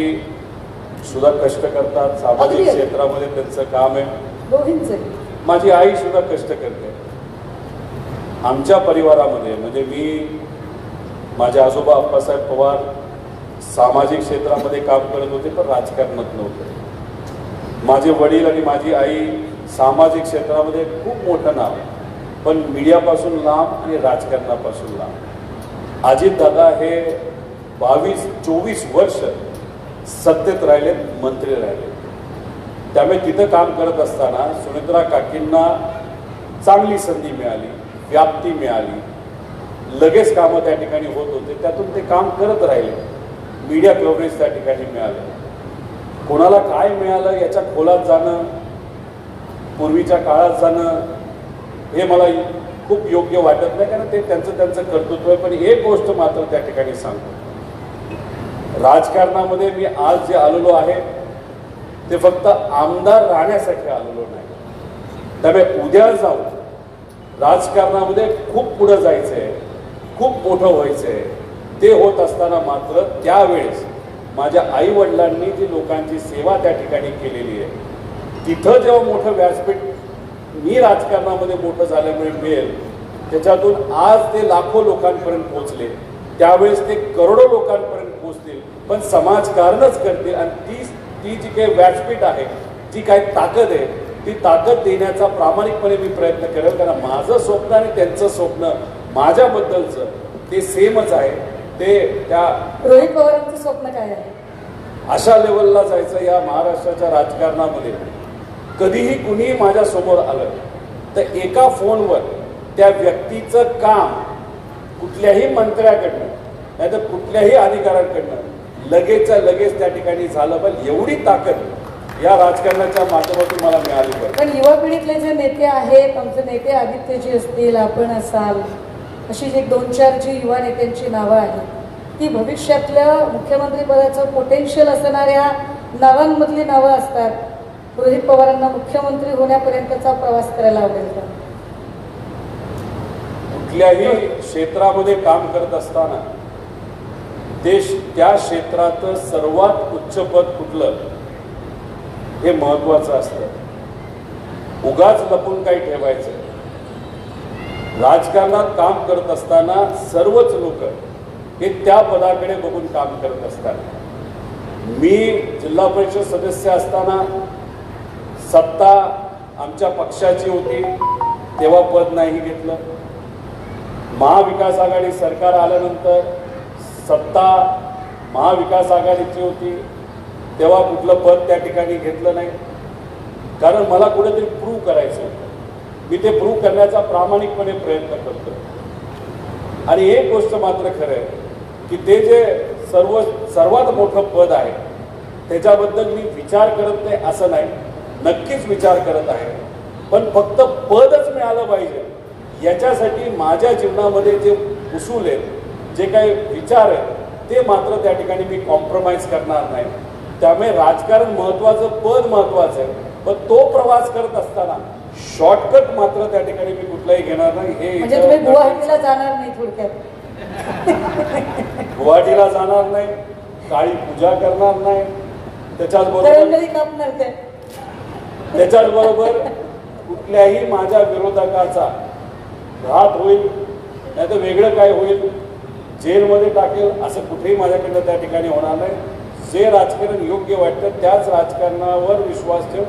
सुद्धा कष्ट करतात, सामाजिक क्षेत्रामध्ये त्यांचं काम आहे. दोघींचंही. माझी आई सुद्धा कष्ट करते. आमच्या परिवारामध्ये म्हणजे मी, माझे आजोबा अप्पासाहेब पवार सामाजिक क्षेत्रामध्ये काम करत होते, पण राजकारणात नव्हते. माझे वडील आणि माझी आई सामाजिक क्षेत्रामध्ये खूप मोठं नाव, पण मीडियापासून लांब आणि राजकारणापासून लांब. अजितदादा हे 22-24 वर्ष सत्तेत राहिलेत, मंत्री राहिले. त्यामुळे तिथं काम करत असताना सुनेत्रा काकींना चांगली संधी मिळाली, व्याप्ती मिळाली, लगेच कामं त्या ठिकाणी होत होते. त्यातून ते काम करत राहिले. मीडिया कव्हरेज त्या ठिकाणी मिळालं. कोणाला काय मिळालं याच्या खोलात जाणं, पूर्वीच्या काळात जाणं हे मला खूप योग्य वाटत नाही, कारण ते त्यांचं कर्तृत्व आहे. पण एक गोष्ट मात्र त्या ठिकाणी सांगतो, राजकारणामध्ये मी आज जे आलेलो आहे ते फक्त आमदार राहण्यासाठी आलेलो नाही. त्यामुळे उद्या जाऊन राजकारणामध्ये खूप पुढं जायचं आहे, खूप मोठं व्हायचं आहे. ते होत असताना मात्र त्यावेळेस माझ्या आई वडिलांनी जी लोकांची सेवा त्या ठिकाणी केलेली आहे, तिथं जेव्हा मोठं व्यासपीठ मी राजकारणामध्ये मोठं झाल्यामुळे मिळेल, त्याच्यातून आज ते लाखो लोकांपर्यंत पोहोचले, त्यावेळेस ते करोडो लोकांपर्यंत पोहोचतील, पण समाजकारणच करतील. आणि ती जी काही व्यासपीठ आहे, जी काही ताकद आहे, ती ताकद देण्याचा प्रामाणिकपणे मी प्रयत्न करेन. कारण माझं स्वप्न आणि त्यांचं स्वप्न माझ्याबद्दलचं ते सेमच आहे. ते त्या रोहित पवारांचं स्वप्न काय आहे? अशा लेवलला जायचं या महाराष्ट्राच्या राजकारणामध्ये. कधीही कुणीही माझ्या समोर आलं तर एका फोनवर त्या व्यक्तीचं काम कुठल्याही मंत्र्याकडनं नाहीतर कुठल्याही अधिकाऱ्यांकडनं लगेचच्या लगेच त्या ठिकाणी झालं. पण एवढी ताकद या राजकारणाच्या माध्यमातून मला मिळाली पाहिजे. पण युवा पिढीतले जे नेते आहेत, आमचे नेते आदित्यजी असतील, आपण असाल, अशी जी 2-4 जी युवा नेत्यांची नावं आहेत, ती भविष्यातल्या मुख्यमंत्री पदाचं पोटेन्शियल असणाऱ्या नावांमधली नावं असतात. रोहित पवारांना मुख्यमंत्री होण्यापर्यंतचा प्रवास करायला आवडेल का? कुठल्याही क्षेत्रामध्ये काम करत असताना त्या क्षेत्रात सर्वात उच्च पद कुठलं हे महत्वाचं असतं. उगाच लपून काही ठेवायचं. राजकारणात काम करत असताना सर्वच लोक हे त्या पदाकडे बघून काम करत असतात. मी जिल्हा परिषद सदस्य असताना सत्ता आमच्या पक्षाची होती, तेव्हा पद नाही घेतलं. महाविकास आघाडी सरकार आल्यानंतर सत्ता महाविकास आघाडीची होती, तेव्हा कुठलं पद त्या ठिकाणी घेतलं नाही. कारण मला कुठेतरी प्रूव्ह करायचं होतं. मी ते प्रूव्ह करण्याचा प्रामाणिकपणे प्रयत्न करतो. आणि एक गोष्ट मात्र खरं आहे की ते जे सर्वात मोठं पद आहे त्याच्याबद्दल मी विचार करत नाही असं नाही, नक्कीच विचार करत आहे. पण फक्त पदच मिळालं पाहिजे याच्यासाठी माझ्या जीवनामध्ये जे उसूल आहेत, जे काही विचार आहेत, ते मात्र त्या ठिकाणी मी कॉम्प्रोमाइज करणार नाही. त्यामुळे राजकारण महत्वाचं, पद महत्वाचं आहे, पण तो प्रवास करत असताना शॉर्टकट मात्र त्या ठिकाणी मी कुठलाही घेणार नाही. हे म्हणजे तुम्ही गुवाहाटीला जाणार नाही थोडक्यात? गुवाहाटीला जाणार नाही, काळी पूजा करणार नाही, त्याच्याचबरोबर कुठल्याही माझ्या विरोधकाचा घात होईल, नाही तर वेगळं काय होईल, जेलमध्ये टाकेल, असं कुठेही माझ्याकडनं त्या ठिकाणी होणार नाही. जे राजकारण योग्य वाटतं त्याच राजकारणावर विश्वास ठेवून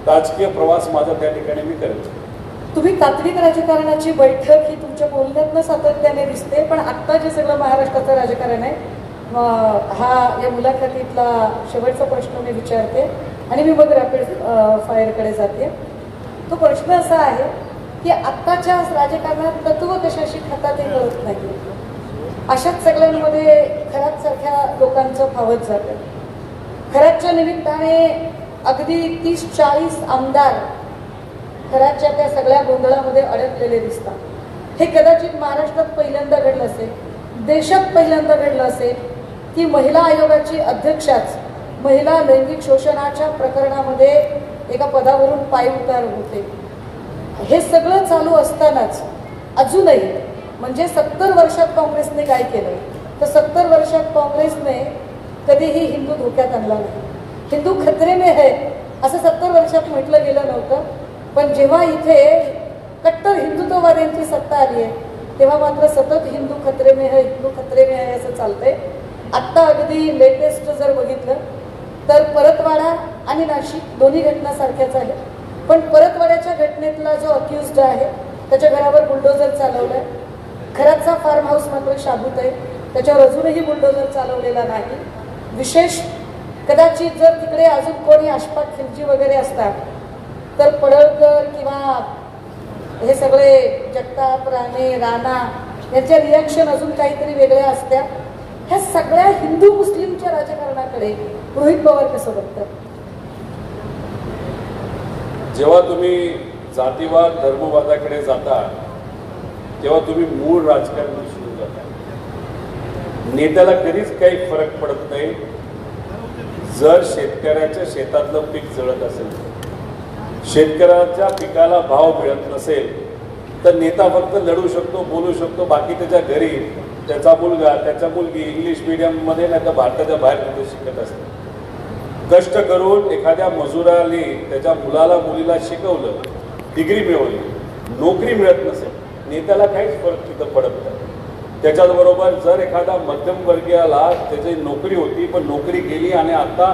राजकीय प्रवास माझा त्या ठिकाणी मी करेन. तुम्ही तात्विक राजकारणाची बैठक ही तुमच्या बोलण्यातनं सातत्याने दिसते, पण आत्ता जे सगळं महाराष्ट्राचं राजकारण आहे, हा या मुलाखतीतला शेवटचा प्रश्न मी विचारते आणि मी मग रॅपिड फायरकडे जाते. तो प्रश्न असा आहे की आत्ताच्या राजकारणात तत्व कशाशी खातात हे कळत नाही. अशाच सगळ्यांमध्ये खरात सारख्या लोकांचं फावत जातं. खरातच्या निमित्ताने अगदी 30-40 आमदार खरातच्या त्या सगळ्या गोंधळामध्ये अडकलेले दिसतात. हे कदाचित महाराष्ट्रात पहिल्यांदा घडलं असेल, देशात पहिल्यांदा घडलं असेल की महिला आयोगाची अध्यक्षाच महिला लैंगिक शोषणाच्या प्रकरणामध्ये एका पदावरून पायउतार होते. हे सगळं चालू असतानाच अजूनही म्हणजे 70 वर्षात काँग्रेसने काय केलं तर 70 वर्षात काँग्रेसने कधीही हिंदू धोक्यात आणला नाही. हिंदू खतरे में है असं 70 वर्षात म्हटलं गेलं नव्हतं. पण जेव्हा इथे कट्टर हिंदुत्ववाद्यांची सत्ता आली आहे तेव्हा मात्र सतत हिंदू खतरे में है, हिंदू खतरे में है असं चालतंय. आत्ता अगदी लेटेस्ट जर बघितलं तर परतवाडा आणि नाशिक दोन्ही घटना सारख्याच आहेत. पण परतवाड्याच्या घटनेतला जो अक्युज्ड आहे त्याच्या घरावर बुलडोझर चालवलाय. खरातचा फार्म हाऊस मात्र शाबूत आहे, त्याच्यावर अजूनही बुलडोझर चालवलेला नाही. विशेष कदाचित जर तिकडे अजून कोणी आशपाक खिलजी वगैरे असतात तर पडळकर किंवा हे सगळे जगताप राणे राणा यांच्या रिॲक्शन अजून काहीतरी वेगळ्या असत्या. ह्या सगळ्या हिंदू मुस्लिमच्या राजकारणाकडे रोहित पवार कसं बघतात? जेव्हा तुम्ही जातीवाद धर्मवादाकडे जाता तेव्हा तुम्ही मूळ राजकारण विसरून जाता. नेत्याला कधीच काही फरक पडत नाही जर शेतकऱ्याच्या शेतातलं पीक जळत असेल, शेतकऱ्याच्या पिकाला भाव मिळत नसेल तर नेता फक्त लढू शकतो, बोलू शकतो. बाकी त्याच्या घरी त्याचा मुलगा त्याच्या मुलगी इंग्लिश मीडियममध्ये नाही तर भारताच्या बाहेर कुठे शिकत असते. कष्ट करून एखाद्या मजुराने त्याच्या मुलाला मुलीला शिकवलं, डिग्री मिळवली, नोकरी मिळत नसेल, नेत्याला काहीच फरक तिथं पडत नाही. त्याच्याबरोबर जर एखादा मध्यमवर्गीयाला त्याची नोकरी होती पण नोकरी गेली आणि आता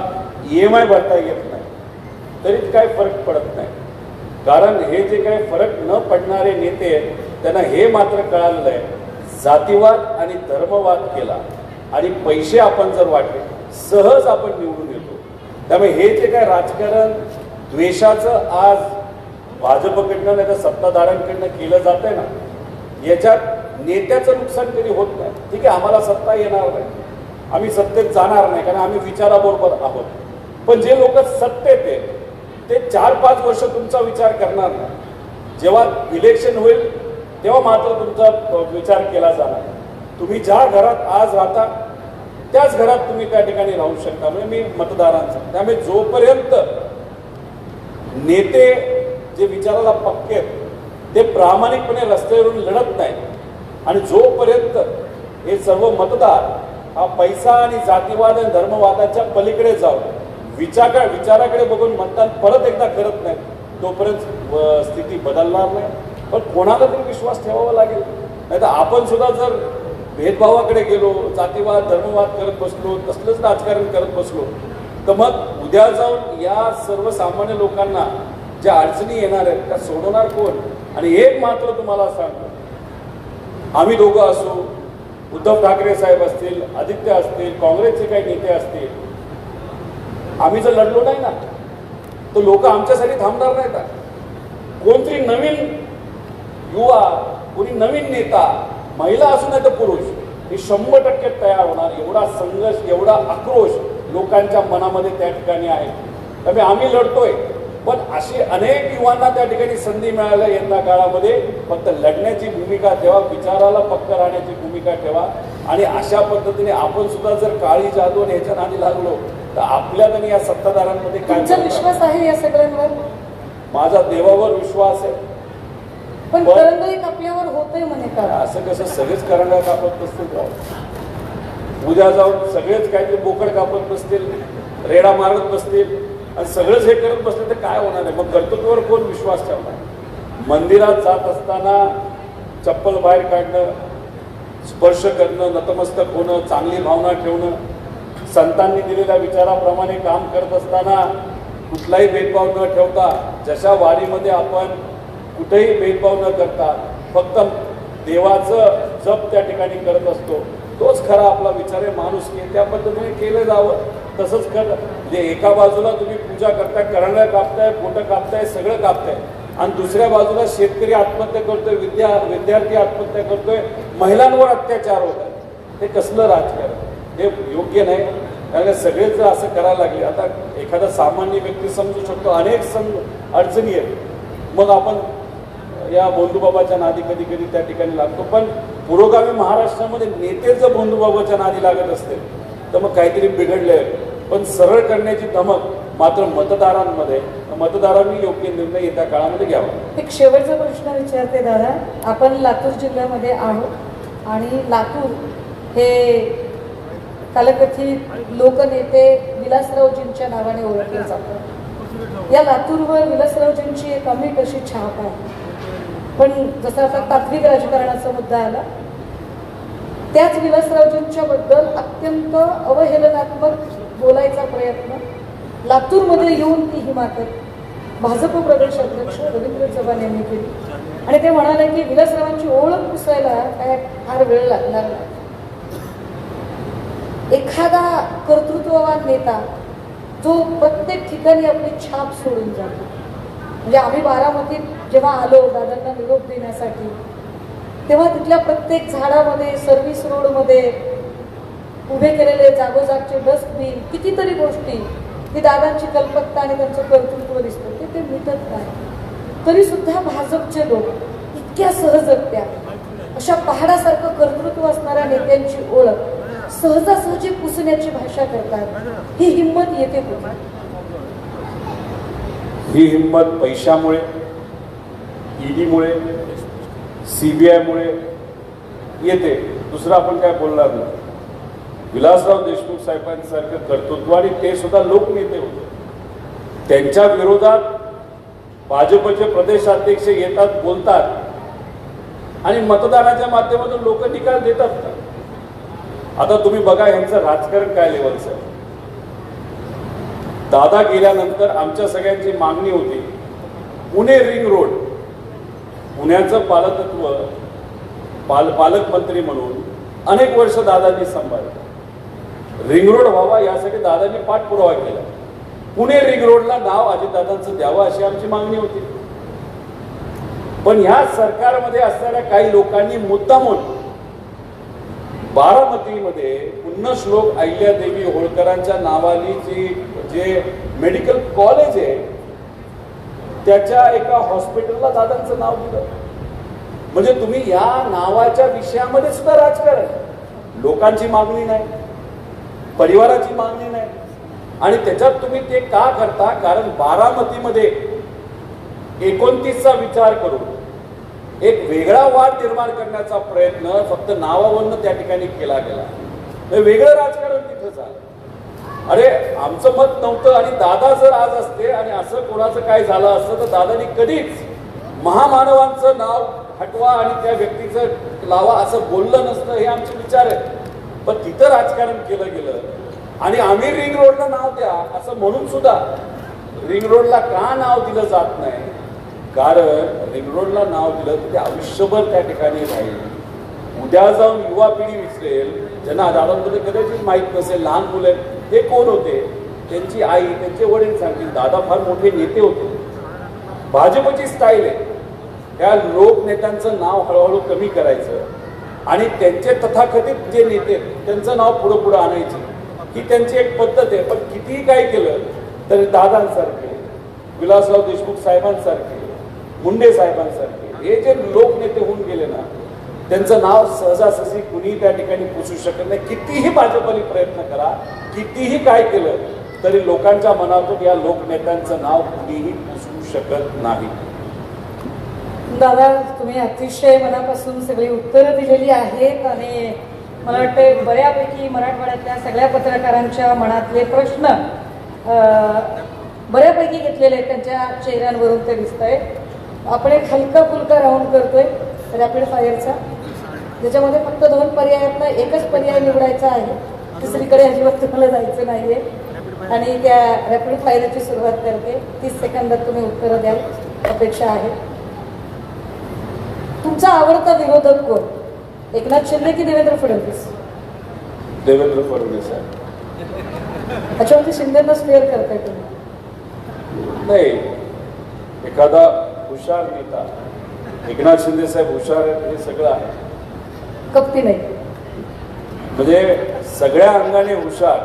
EMI भरता येत नाही तरी काय फरक पडत नाही. कारण हे जे काही फरक न पडणारे नेते त्यांना हे मात्र कळालेलं आहे, जातीवाद आणि धर्मवाद केला आणि पैसे आपण जर वाटले सहज आपण निवडून येतो. त्यामुळे हे जे काय राजकारण द्वेषाचं आज भाजपकडनं नाही तर सत्ताधाऱ्यांकडनं केलं जात आहे ना, याच्यात नेत्याचं नुकसान कधी होत नाही. ठीक आहे, आम्हाला सत्ता येणार नाही, आम्ही सत्तेत जाणार नाही कारण आम्ही विचाराबरोबर आहोत. पण जे लोक सत्तेत आहेत ते 4-5 वर्ष तुमचा विचार करणार नाही. जेव्हा इलेक्शन होईल तेव्हा मात्र तुमचा विचार केला जाणार. तुम्ही ज्या घरात आज राहता त्याच घरात तुम्ही त्या ठिकाणी राहू शकता. म्हणजे मी मतदारांचा, त्यामुळे जोपर्यंत नेते जे विचाराला पक्के आहेत ते प्रामाणिकपणे रस्त्यावरून लढत नाही आणि जोपर्यंत हे सर्व मतदार हा पैसा आणि जातीवाद आणि धर्मवादाच्या पलीकडे जाऊन विचाराकडे बघून मतदान परत एकदा करत नाही तोपर्यंत स्थिती बदलणार नाही. पण कोणाला तरी विश्वास ठेवावा लागेल. नाही तर आपण सुद्धा जर भेदभावाकडे गेलो, जातीवाद धर्मवाद करत बसलो, तसलंच राजकारण करत बसलो तर मग उद्या जाऊन या सर्वसामान्य लोकांना ज्या अडचणी येणार आहेत त्या सोडवणार कोण? आणि एक मात्र तुम्हाला सांगतो, आम्ही दोघं असू, उद्धव ठाकरे साहेब असतील, आदित्य असतील, काँग्रेसचे काही नेते असतील, आम्ही जर लढलो नाही ना तर लोक आमच्यासाठी थांबणार नाही का? कोणतरी नवीन युवा, कोणी नवीन नेता, महिला असू नाही तर पुरुष, हे 100% तयार होणार. एवढा संघर्ष, एवढा आक्रोश लोकांच्या मनामध्ये त्या ठिकाणी आहे. त्यामुळे आम्ही लढतोय, पण अशी अनेक युवांना त्या ठिकाणी संधी मिळाल्या यंदा काळामध्ये. फक्त लढण्याची भूमिका ठेवा, विचाराला पक्क राहण्याची भूमिका ठेवा आणि अशा पद्धतीने आपण सुद्धा जर काळी जादू आणि ह्याच्या नादी लागलो तर आपल्यात आणि या सत्ताधाऱ्यांमध्ये काय विश्वास आहे या सगळ्यांवर? माझा देवावर विश्वास आहे. पण करंगळी कापल्यावर होतंय म्हणे का? असं कसं सगळेच करंगळ्या कापत नसतील? उद्या जाऊन सगळेच काहीतरी बोकड कापत बसतील, रेडा मारत बसतील आणि सगळंच हे करत बसले तर काय होणार आहे? मग कर्तृत्वावर कोण विश्वास ठेवणार? मंदिरात जात असताना चप्पल बाहेर काढणं, स्पर्श करणं, नतमस्तक होणं, चांगली भावना ठेवणं, संतांनी दिलेल्या विचाराप्रमाणे काम करत असताना कुठलाही भेदभाव न ठेवता, जशा वारीमध्ये आपण कुठेही भेदभाव न करता फक्त देवाचं जप त्या ठिकाणी करत असतो, तोच खरा आपला विचार आहे. माणूस त्या पद्धतीने केलं जावं तसंच कर. म्हणजे एका बाजूला तुम्ही पूजा करताय, करंगळ्या कापताय, पोटं कापताय, सगळं कापताय आणि दुसऱ्या बाजूला शेतकरी आत्महत्या करतोय, विद्यार्थी आत्महत्या करतोय, महिलांवर अत्याचार होत आहे. हे कसलं राजकारण? हे योग्य नाही. कारण सगळेच जर असं करायला लागले, आता एखादा सामान्य व्यक्ती समजू शकतो अनेक अडचणी आहेत, मग आपण या भोंदूबाबाच्या नादी कधी कधी त्या ठिकाणी लागतो. पण पुरोगामी महाराष्ट्रामध्ये नेते जर भोंदूबाबाच्या नादी लागत असते तर मग काहीतरी बिघडले. पण सरळ करण्याची धमक मात्र मतदारांमध्ये, मतदारांनी योग्य निर्णय येत्या काळामध्ये घ्यावा. एक शेवटचा प्रश्न विचारते दादा. आपण लातूर जिल्ह्यामध्ये आहोत आणि लातूर हे कालकथित लोकनेते विलासरावजींच्या नावाने ओळखले जातात. या लातूरवर विलासरावजींची एक अमीट अशी छाप आहे. पण जसं आता तात्विक राजकारणाचा मुद्दा आला, त्याच विलासरावजींच्या बद्दल अत्यंत अवहेलनात्मक बोलायचा प्रयत्न लातूरमध्ये येऊन ती हिमाकत भाजप प्रदेश अध्यक्ष रवींद्र चव्हाण यांनी केली आणि ते म्हणाले की विलासरावांची ओळख पुसायला काय फार वेळ लागणार नाही. एखादा कर्तृत्ववान नेता जो प्रत्येक ठिकाणी आपली छाप सोडून जातो, म्हणजे आम्ही बारामतीत जेव्हा आलो दादांना निरोप देण्यासाठी, तेव्हा तिथल्या प्रत्येक झाडामध्ये, सर्व्हिस रोडमध्ये उभे केलेले जागोजागचे डस्टबिन, कितीतरी गोष्टी, ही दादांची कल्पकता आणि त्यांचं कर्तृत्व दिसतं, ते मिटत नाही. तरी सुद्धा भाजपचे लोक इतक्या सहजगत्या अशा पहाडासारखं कर्तृत्व असणाऱ्या नेत्यांची ओळख सहजासहजी पुसण्याची भाषा करतात. ही हिंमत येते कुठे? ही हिंमत पैशामुळे, ईडीमुळे, सीबीआयमुळे येते. दुसरं आपण काय बोलणार नाही. विलासराव देशमुख साहेबांसारखं कर्तृत्व, आणि ते सुद्धा लोकनेते होते, त्यांच्या विरोधात भाजपचे प्रदेशाध्यक्ष येतात, बोलतात आणि मतदानाच्या माध्यमातून लोक निकाल देतात. आता तुम्ही बघा यांचं राजकारण काय लेवलचं आहे. दादा गेल्यानंतर आमच्या सगळ्यांची मागणी होती पुणे रिंग रोड, पुण्याचं पालकत्व पालकमंत्री म्हणून अनेक वर्ष दादांनी सांभाळलं. रिंग रोड व्हावा यासाठी दादांनी पाठपुरावा केला. पुणे रिंग रोडला नाव अजितदादांचं द्यावं अशी आमची मागणी होती. पण ह्या सरकारमध्ये असणाऱ्या काही लोकांनी मुद्दामून बारामतीमध्ये पुण्यश्लोक अहिल्यादेवी होळकरांच्या नावाने जे मेडिकल कॉलेज आहे त्याच्या एका हॉस्पिटलला दादांचं नाव दिलं. म्हणजे तुम्ही या नावाच्या विषयामध्ये सुद्धा राजकारण, लोकांची मागणी नाही, परिवाराची मागणी नाही, आणि त्याच्यात तुम्ही ते का करता? कारण बारामतीमध्ये 29चा विचार करून एक वेगळा वाद निर्माण करण्याचा प्रयत्न फक्त नावावरनं त्या ठिकाणी केला गेला. वेगळं राजकारण तिथं झालं. अरे आमचं मत नव्हतं, आणि दादा जर आज असते आणि असं कोणाचं काय झालं असतं तर दादानी कधीच महामानवांचं नाव हटवा आणि त्या व्यक्तीचं लावा असं बोललं नसतं, हे आमचे विचार आहेत. पण तिथं राजकारण केलं गेलं, आणि आम्ही रिंग रोडला नाव द्या असं म्हणून सुद्धा रिंग रोडला का नाव दिलं जात नाही? कारण रिंग रोडला नाव दिलं तर ते आयुष्यभर त्या ठिकाणी राहील. उद्या जाऊन युवा पिढी विसरेल, ज्यांना दादांमध्ये कदाचित माहीत नसेल, लहान मुलं आहेत, ते कोण होते, त्यांची आई, त्यांचे वडील सांगतील दादा फार मोठे नेते होते. भाजपची स्टाईल आहे त्या लोकनेत्यांचं नाव हळूहळू कमी करायचं आणि त्यांचे तथाकथित जे नेते त्यांचं नाव पुढं पुढं आणायचं, ही त्यांची एक पद्धत आहे. पण कितीही काय केलं तरी दादांसारखे, विलासराव देशमुख साहेबांसारखे, मुंडे साहेबांसारखे हे जे लोकनेते होऊन गेले ना, त्यांचं नाव सहजासहजी कुणीही त्या ठिकाणी पुसू शकत नाही. कितीही भाजपने प्रयत्न करा, कितीही काय केलं तरी लोकांच्या मनातून या लोकनेत्यांचं नाव कुणीही पुसू शकत नाही. दादा, तुम्ही अतिशय मनापासून सगळी उत्तरं दिलेली आहेत आणि मला वाटतं बऱ्यापैकी मराठवाड्यातल्या सगळ्या पत्रकारांच्या मनातले प्रश्न बऱ्यापैकी घेतलेले आहेत, त्यांच्या चेहऱ्यांवरून ते दिसत आहे. आपण एक हलका फुलका राऊंड करतोय रॅपिड फायरचा, ज्याच्यामध्ये फक्त 2 पर्यायातनं एकच पर्याय निवडायचा आहे, दुसरीकडे अजिबात तुम्हाला जायचं नाहीये. आणि त्या रॅपिड फायरची सुरुवात करते. 30 सेकंदात तुम्ही उत्तरं द्याल अपेक्षा आहे. तुमचा आवडता विरोधक कोण, एकनाथ शिंदे की देवेंद्र फडणवीस? देवेंद्र फडणवीस आहे. त्याच्यावरती शिंदेना स्पेअर करताय तुम्ही? नाही, एखादा हुशार नेता, एकनाथ शिंदे साहेब हुशार आहेत हे सगळं आहे, कपटी नाही. म्हणजे सगळ्या अंगाने हुशार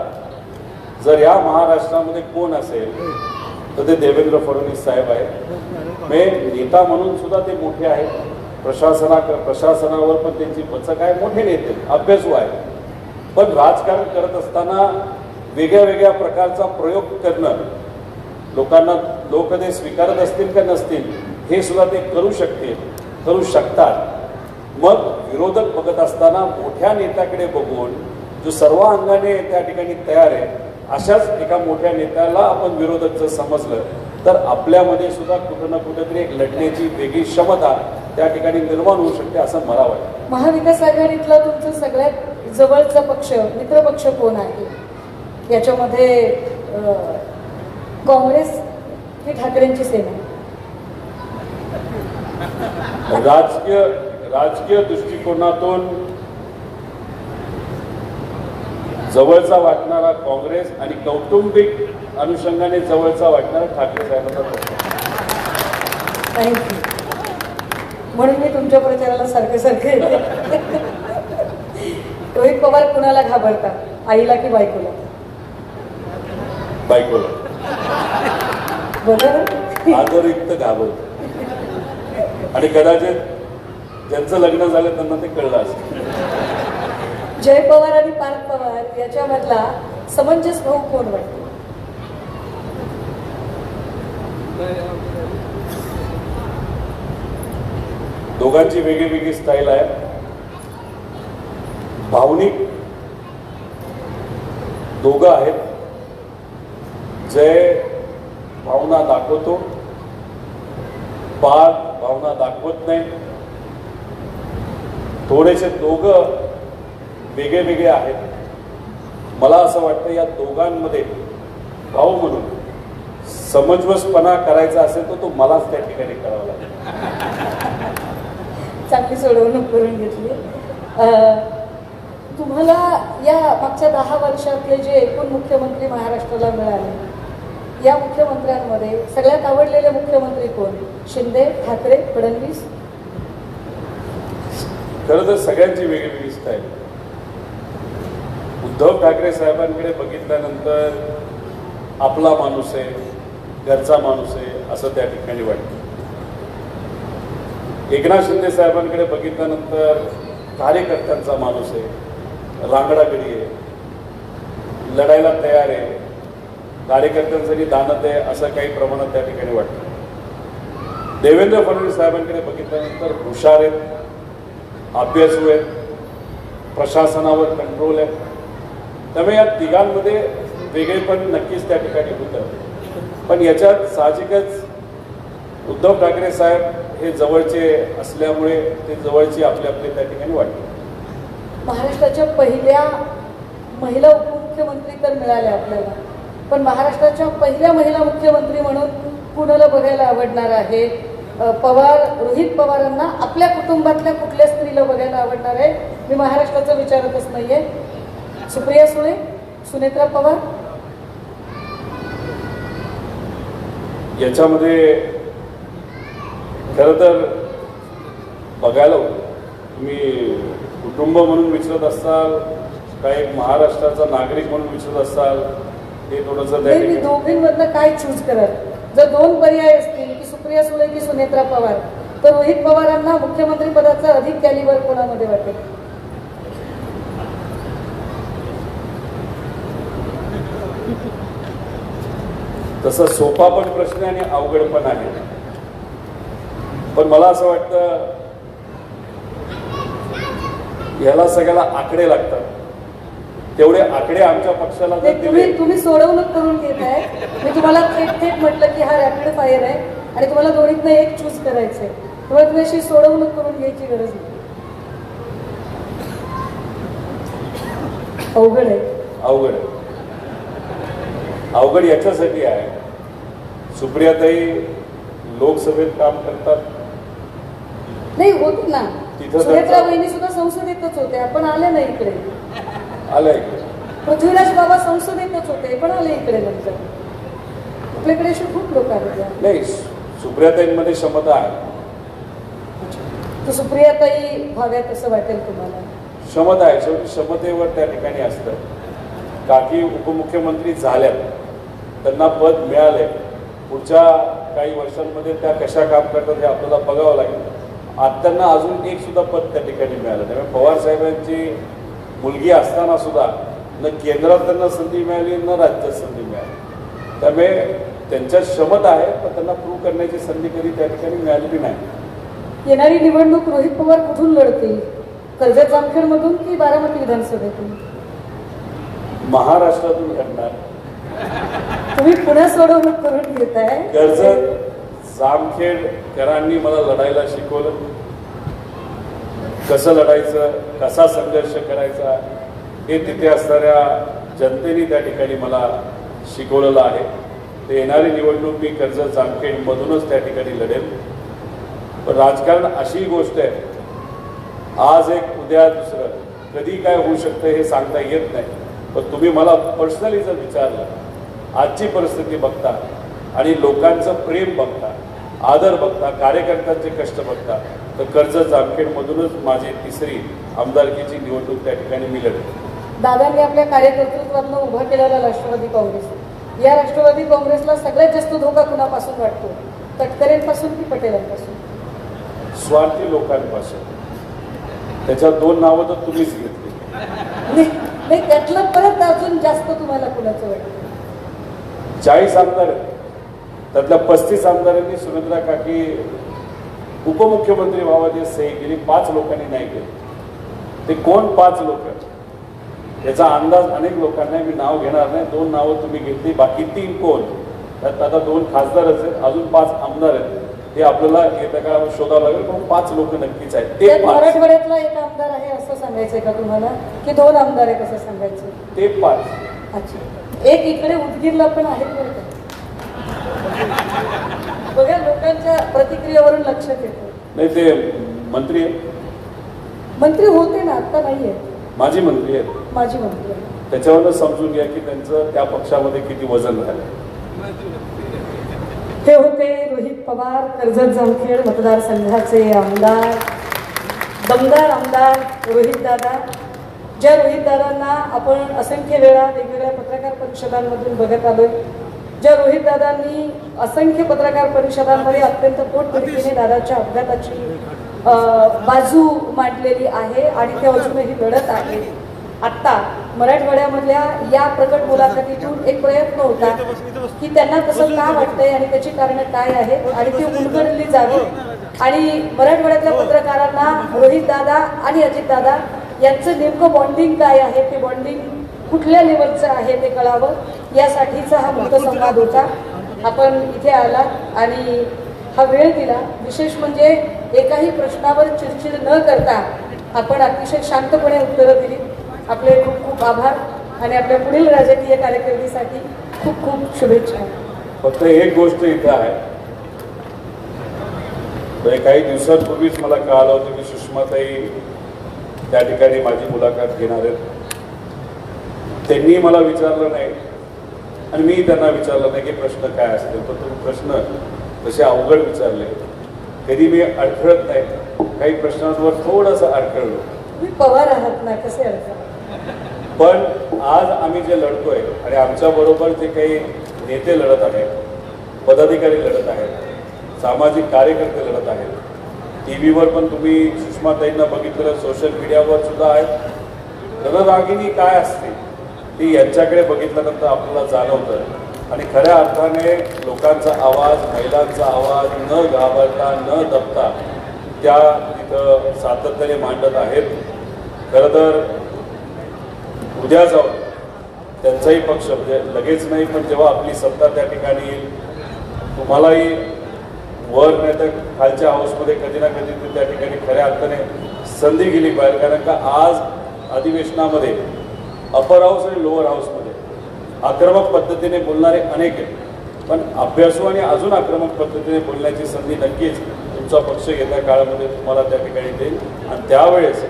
जर या महाराष्ट्रामध्ये कोण असेल तर ते देवेंद्र फडणवीस साहेब आहेत. मे नेता म्हणून सुद्धा ते मोठे आहेत, प्रशासनावर पण त्यांची पचक आहे, मोठे नेते, अभ्यासू आहे. पण राजकारण करत असताना वेगळ्या वेगळ्या प्रकारचा प्रयोग करणं, लोकांना लोक ते स्वीकारत असतील का नसतील हे सुद्धा ते करू शकतात. मग विरोधक बघत असताना मोठ्या नेत्याकडे बघून जो सर्व अंगाने त्या ठिकाणी तयार आहे, अशाच एका मोठ्या नेत्याला आपण विरोधक जर समजलं तर आपल्यामध्ये सुद्धा कुठं ना कुठेतरी एक लढण्याची वेगळी क्षमता त्या ठिकाणी निर्माण होऊ शकते असं मला वाटतं. महाविकास आघाडीतला तुमचं सगळ्यात जवळचा पक्ष मित्र पक्ष कोण आहे याच्यामध्ये? काँग्रेस की ठाकरेंची सेना? राजकीय दृष्टिकोनातून जवळचा वाटणारा काँग्रेस आणि कौटुंबिक अनुषंगाने जवळचा वाटणारा ठाकरे साहेबांचा पक्ष. थँक्यू. म्हणून मी तुमच्या प्रचाराला सारखे येते. रोहित पवार कुणाला घाबरतात, आईला की बायकोला? बायकोला. बरोबर. आदरयुक्त घाबरतो आणि कदाचित ज्यांचं लग्न झालं त्यांना ते कळलं असेल. जय पवार आणि पार्थ पवार याच्यामधला समंजस भाऊ कोण वाटतो? दोघांची वेगळी स्टाईल आहे. भावनिक दोघं आहेत. जय भावना दाखवतो, पार्थ भावना दाखवत नाही. थोडेसे दोघं वेगळे आहेत. मला असं वाटतं या दोघांमध्ये भाऊ म्हणून समंजसपणा करायचा असेल तर तो मलाच त्या ठिकाणी करावा लागेल. चांगली सोडवणूक करून घेतली. तुम्हाला या मागच्या 10 वर्षातले जे एकूण मुख्यमंत्री महाराष्ट्राला मिळाले, या मुख्यमंत्र्यांमध्ये सगळ्यात आवडलेले मुख्यमंत्री कोण? शिंदे, ठाकरे, फडणवीस? खरं तर सगळ्यांची वेगळी स्टाईल. उद्धव ठाकरे साहेबांकडे बघितल्यानंतर आपला माणूस आहे, घरचा माणूस आहे असं त्या ठिकाणी वाटतं. एकनाथ शिंदे साहेबांकडे बघितल्यानंतर कार्यकर्त्यांचा माणूस आहे, रांगडागडी आहे, लढायला तयार आहे, कार्यकर्त्यांसाठी दानत आहे असं काही प्रमाणात त्या ठिकाणी वाटतं. देवेंद्र फडणवीस साहेबांकडे बघितल्यानंतर हुशार आहेत, अभ्यासू आहेत, प्रशासनावर कंट्रोल आहे. त्यामुळे या तिघांमध्ये वेगळेपण नक्कीच त्या ठिकाणी होतं. पण याच्यात साहजिकच उद्धव ठाकरे साहेब हे जवळचे असल्यामुळे ते जवळचे आपले त्या ठिकाणी वाटते. महाराष्ट्राच्या पहिल्या महिला उपमुख्यमंत्री तर मिळाल्या आपल्याला, पण महाराष्ट्राच्या पहिल्या महिला मुख्यमंत्री म्हणून कुणाला बघायला आवडणार आहे? पवार, रोहित पवारांना आपल्या कुटुंबातल्या कुठल्या स्त्रीला बघायला आवडणार आहे? मी महाराष्ट्राचं विचारतच नाहीये. सुप्रिया सुळे, सुनेत्रा पवार? याच्यामध्ये खरं तर बघायला तुम्ही कुटुंब म्हणून विचारत असाल का एक महाराष्ट्राचा नागरिक म्हणून विचारत असाल, हे थोडंसं नाही, मी दोघींमधनं काय चूज कराल? जर 2 पर्याय असतील की सुप्रिया सुळे की सुनेत्रा पवार, तर रोहित पवारांना मुख्यमंत्री पदाचा अधिक कॅलिबर कोणामध्ये वाटेल? तसा सोपा पण प्रश्न आणि अवघड पण आहे. पण मला असं वाटतं याला सगळ्याला आकडे लागतात. तेवढे आकडे आमच्या पक्षाला जर दिले. तुम्ही सोडवणूक करून घेत आहे. मी तुम्हाला थेट म्हटलं की हा रॅपिड फायर आहे आणि तुम्हाला दोन्हीतनं एक चूज करायचंय. तुम्ही अशी सोडवणूक करून घ्यायची गरज नाही. अवघड आहे. अवघड याच्यासाठी आहे, सुप्रियाताई लोकसभेत काम करतात. नाही होत ना, तिथं सुनेत्रा वहिनी सुद्धा संसदेतच होते, आपण आले नाही इकडे. आलं इकडे. पृथ्वीराज बाबा संसदेतच होते, पण आले इकडे. नंतर आपल्याकडे अशी खूप लोक आले. नाही, सुप्रियाताईंमध्ये क्षमता आहे. तर सुप्रियाताई व्हाव्यात असं वाटेल तुम्हाला? क्षमता आहे, शेवटी क्षमतेवर त्या ठिकाणी असतं. काकी उपमुख्यमंत्री झाल्यात, त्यांना पद मिळाले, पुढच्या काही वर्षांमध्ये त्या कशा काम करतात हे आपल्याला बघावं लागेल. आज त्यांना अजून एक सुद्धा पद त्या ठिकाणी मिळालं. त्यामुळे पवार साहेबांची मुलगी असताना सुद्धा न केंद्रात त्यांना संधी मिळाली न राज्यात संधी मिळाली. त्यामुळे त्यांच्यात क्षमता आहे, पण त्यांना प्रूव्ह करण्याची संधी कधी त्या ठिकाणी मिळालेली नाही. येणारी निवडणूक रोहित पवार कुठून लढतील? कर्जत जामखेडमधून की बारामती विधानसभेतून? महाराष्ट्रातून लढणार. तुम्ही पुन्हा सोडवणूक करून घेताय. कर्जत जामखेडकरांनी मला लढायला शिकवलं. कसं लढायचं, कसा संघर्ष करायचा हे तिथे असणाऱ्या जनतेने त्या ठिकाणी मला शिकवलेलं आहे. ते येणारी निवडणूक मी कर्जत जामखेडमधूनच त्या ठिकाणी लढेल. पण राजकारण अशी गोष्ट आहे, आज एक उद्या दुसरं, कधी काय होऊ शकतं हे सांगता येत नाही. पण तुम्ही मला पर्सनली जर विचारलं, आजची परिस्थिती बघता आणि लोकांचं प्रेम बघता, आदर बघता, कार्यकर्त्यांचे कष्ट बघता, तर कर्जत जामखेडमधूनच माझी तिसरी आमदारकीची निवडणूक त्या ठिकाणी मी लढेल. दादांनी आपल्या कार्यकर्तृत्वातनं उभा केलेला राष्ट्रवादी काँग्रेस, या राष्ट्रवादी काँग्रेसला सगळ्यात जास्त धोका कुणापासून वाटतो? तटकरेंपासून की पटेलांपासून? स्वार्थी लोकांपासून. त्याच्यात 2 नावं तर तुम्हीच घेतली. नाही, त्यातलं परत अजून जास्त तुम्हाला कुणाचं वाटतं? 40 आमदार आहेत, त्यातल्या 35 आमदारांनी सुनेत्रा काकी उपमुख्यमंत्री व्हावाची सही केली, 5 लोकांनी नाही केली. ते कोण 5 लोक? याचा अंदाज अनेक लोकांना, मी नाव घेणार नाही. 2 नावं तुम्ही घेतली, बाकी 3 कोण? त्यात आता 2 खासदारच आहेत, अजून 5 आमदार आहेत. ते आपल्याला येत्या काळात शोधावं लागेल, पण 5 लोक नक्कीच आहेत. ते 5 मराठवाड्यातला एक आमदार आहे असं सांगायचंय का तुम्हाला, की 2 आमदार आहे कसं सांगायचं? ते 5. अच्छा, एक इकडे उदगीरला पण आहे बरं का. बघा, लोकांच्या प्रतिक्रियेवरून लक्षात येतं. नाही, ते मंत्री आहेत. मंत्री होते ना, आता नाहीये. माजी मंत्री आहेत. माजी मंत्री आहे. त्याच्यावरच समजून घ्या की त्यांचं त्या पक्षामध्ये किती वजन झालं. हे होते रोहित पवार, कर्जत जामखेड मतदारसंघाचे आमदार, दमदार आमदार रोहित दादा. ज्या रोहित दादांना आपण असंख्य वेळा वेगवेगळ्या पत्रकार परिषदांमधून बघत आलोय, ज्या रोहित दादांनी असंख्य पत्रकार परिषदांमध्ये अत्यंत पोटतिडकीने दादाच्या अपघाताची बाजू मांडलेली आहे आणि ते अजूनही लढत आहे. आत्ता मराठवाड्यामधल्या या प्रकट मुलाखतीतून एक प्रयत्न होता की त्यांना तसं का वाटतंय आणि त्याची कारणं काय आहेत आणि ती उलगडली जावी आणि मराठवाड्यातल्या पत्रकारांना रोहित दादा आणि अजित दादा यांचं नेमकं बॉन्डिंग काय आहे, ते बॉन्डिंग कुठल्या लेवलचं आहे ते कळावं, यासाठीचा हा मुक्तसंवाद होता. आपण इथे आलात आणि हा वेळ दिला. विशेष म्हणजे एकाही प्रश्नावर चिडचिड न करता आपण अतिशय शांतपणे उत्तरं दिली. आपले खूप खूप आभार आणि आपल्या पुढील राजकीय कारकिर्दीसाठी खूप खूप शुभेच्छा. फक्त एक गोष्ट इथं आहे, काही दिवसांपूर्वीच मला कळालं होतं की सुषमाताई त्या ठिकाणी माझी मुलाखत घेणार आहेत. त्यांनी मला विचारलं नाही आणि मी त्यांना विचारलं नाही की प्रश्न काय असतील, तर तुम्ही प्रश्न तसे अवघड विचारले. कधी मी अडखळत नाही, काही प्रश्नांवर थोडंसं अडखळलो. तुम्ही पवार आहात ना, कसे अर्थ? पण आज आम्ही जे लढतोय आणि आमच्याबरोबर जे काही नेते लढत आहेत, पदाधिकारी लढत आहेत, सामाजिक कार्यकर्ते लढत आहेत, टी व्हीवर पण तुम्ही सुषमाताईंना बघितलं, सोशल मीडियावर सुद्धा आहेत. रणरागिणी काय असते ती यांच्याकडे बघितल्यानंतर आपल्याला जाणवतं आणि खऱ्या अर्थाने लोकांचा आवाज, महिलांचा आवाज न घाबरता न दबता त्या तिथं सातत्याने मांडत आहेत. खरं तर उद्या जाऊन त्यांचाही पक्ष म्हणजे लगेच नाही, पण जेव्हा आपली सत्ता त्या ठिकाणी येईल, तुम्हालाही वर नाही तर खालच्या हाऊसमध्ये कधी ना कधी ते त्या ठिकाणी खऱ्या अर्थाने संधी गेली पाहिजे. कारण का आज अधिवेशनामध्ये अपर हाऊस आणि लोअर हाऊसमध्ये आक्रमक पद्धतीने बोलणारे अनेक आहेत, पण अभ्यासू आणि अजून आक्रमक पद्धतीने बोलण्याची संधी नक्कीच तुमचा पक्ष येत्या काळामध्ये तुम्हाला त्या ठिकाणी देईल. आणि त्यावेळेस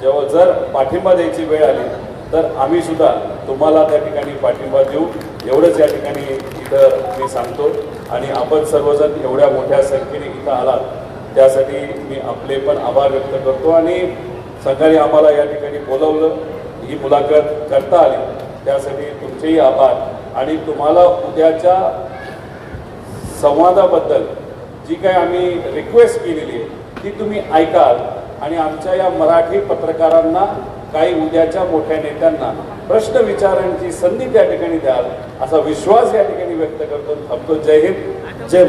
जेव्हा जर पाठिंबा द्यायची वेळ आली तर आम्ही सुद्धा तुम्हाला त्या ठिकाणी पाठिंबा देऊ, एवढंच या ठिकाणी इथं मी सांगतो. आणि आपण सर्वजण एवढ्या मोठ्या संख्येने इथं आलात त्यासाठी मी आपले पण आभार व्यक्त करतो. आणि सकाळी आम्हाला या ठिकाणी बोलवलं, ही मुलाखत करता आली, त्यासाठी तुमचेही आभार. आणि तुम्हाला उद्याच्या संवादाबद्दल जी काही आम्ही रिक्वेस्ट केलेली आहे ती तुम्ही ऐकाल आणि आमच्या या मराठी पत्रकारांना, काही उद्याच्या मोठ्या नेत्यांना प्रश्न विचारण्याची संधी त्या ठिकाणी द्याल, असा विश्वास या ठिकाणी व्यक्त करतो. थांबतो. जय हिंद.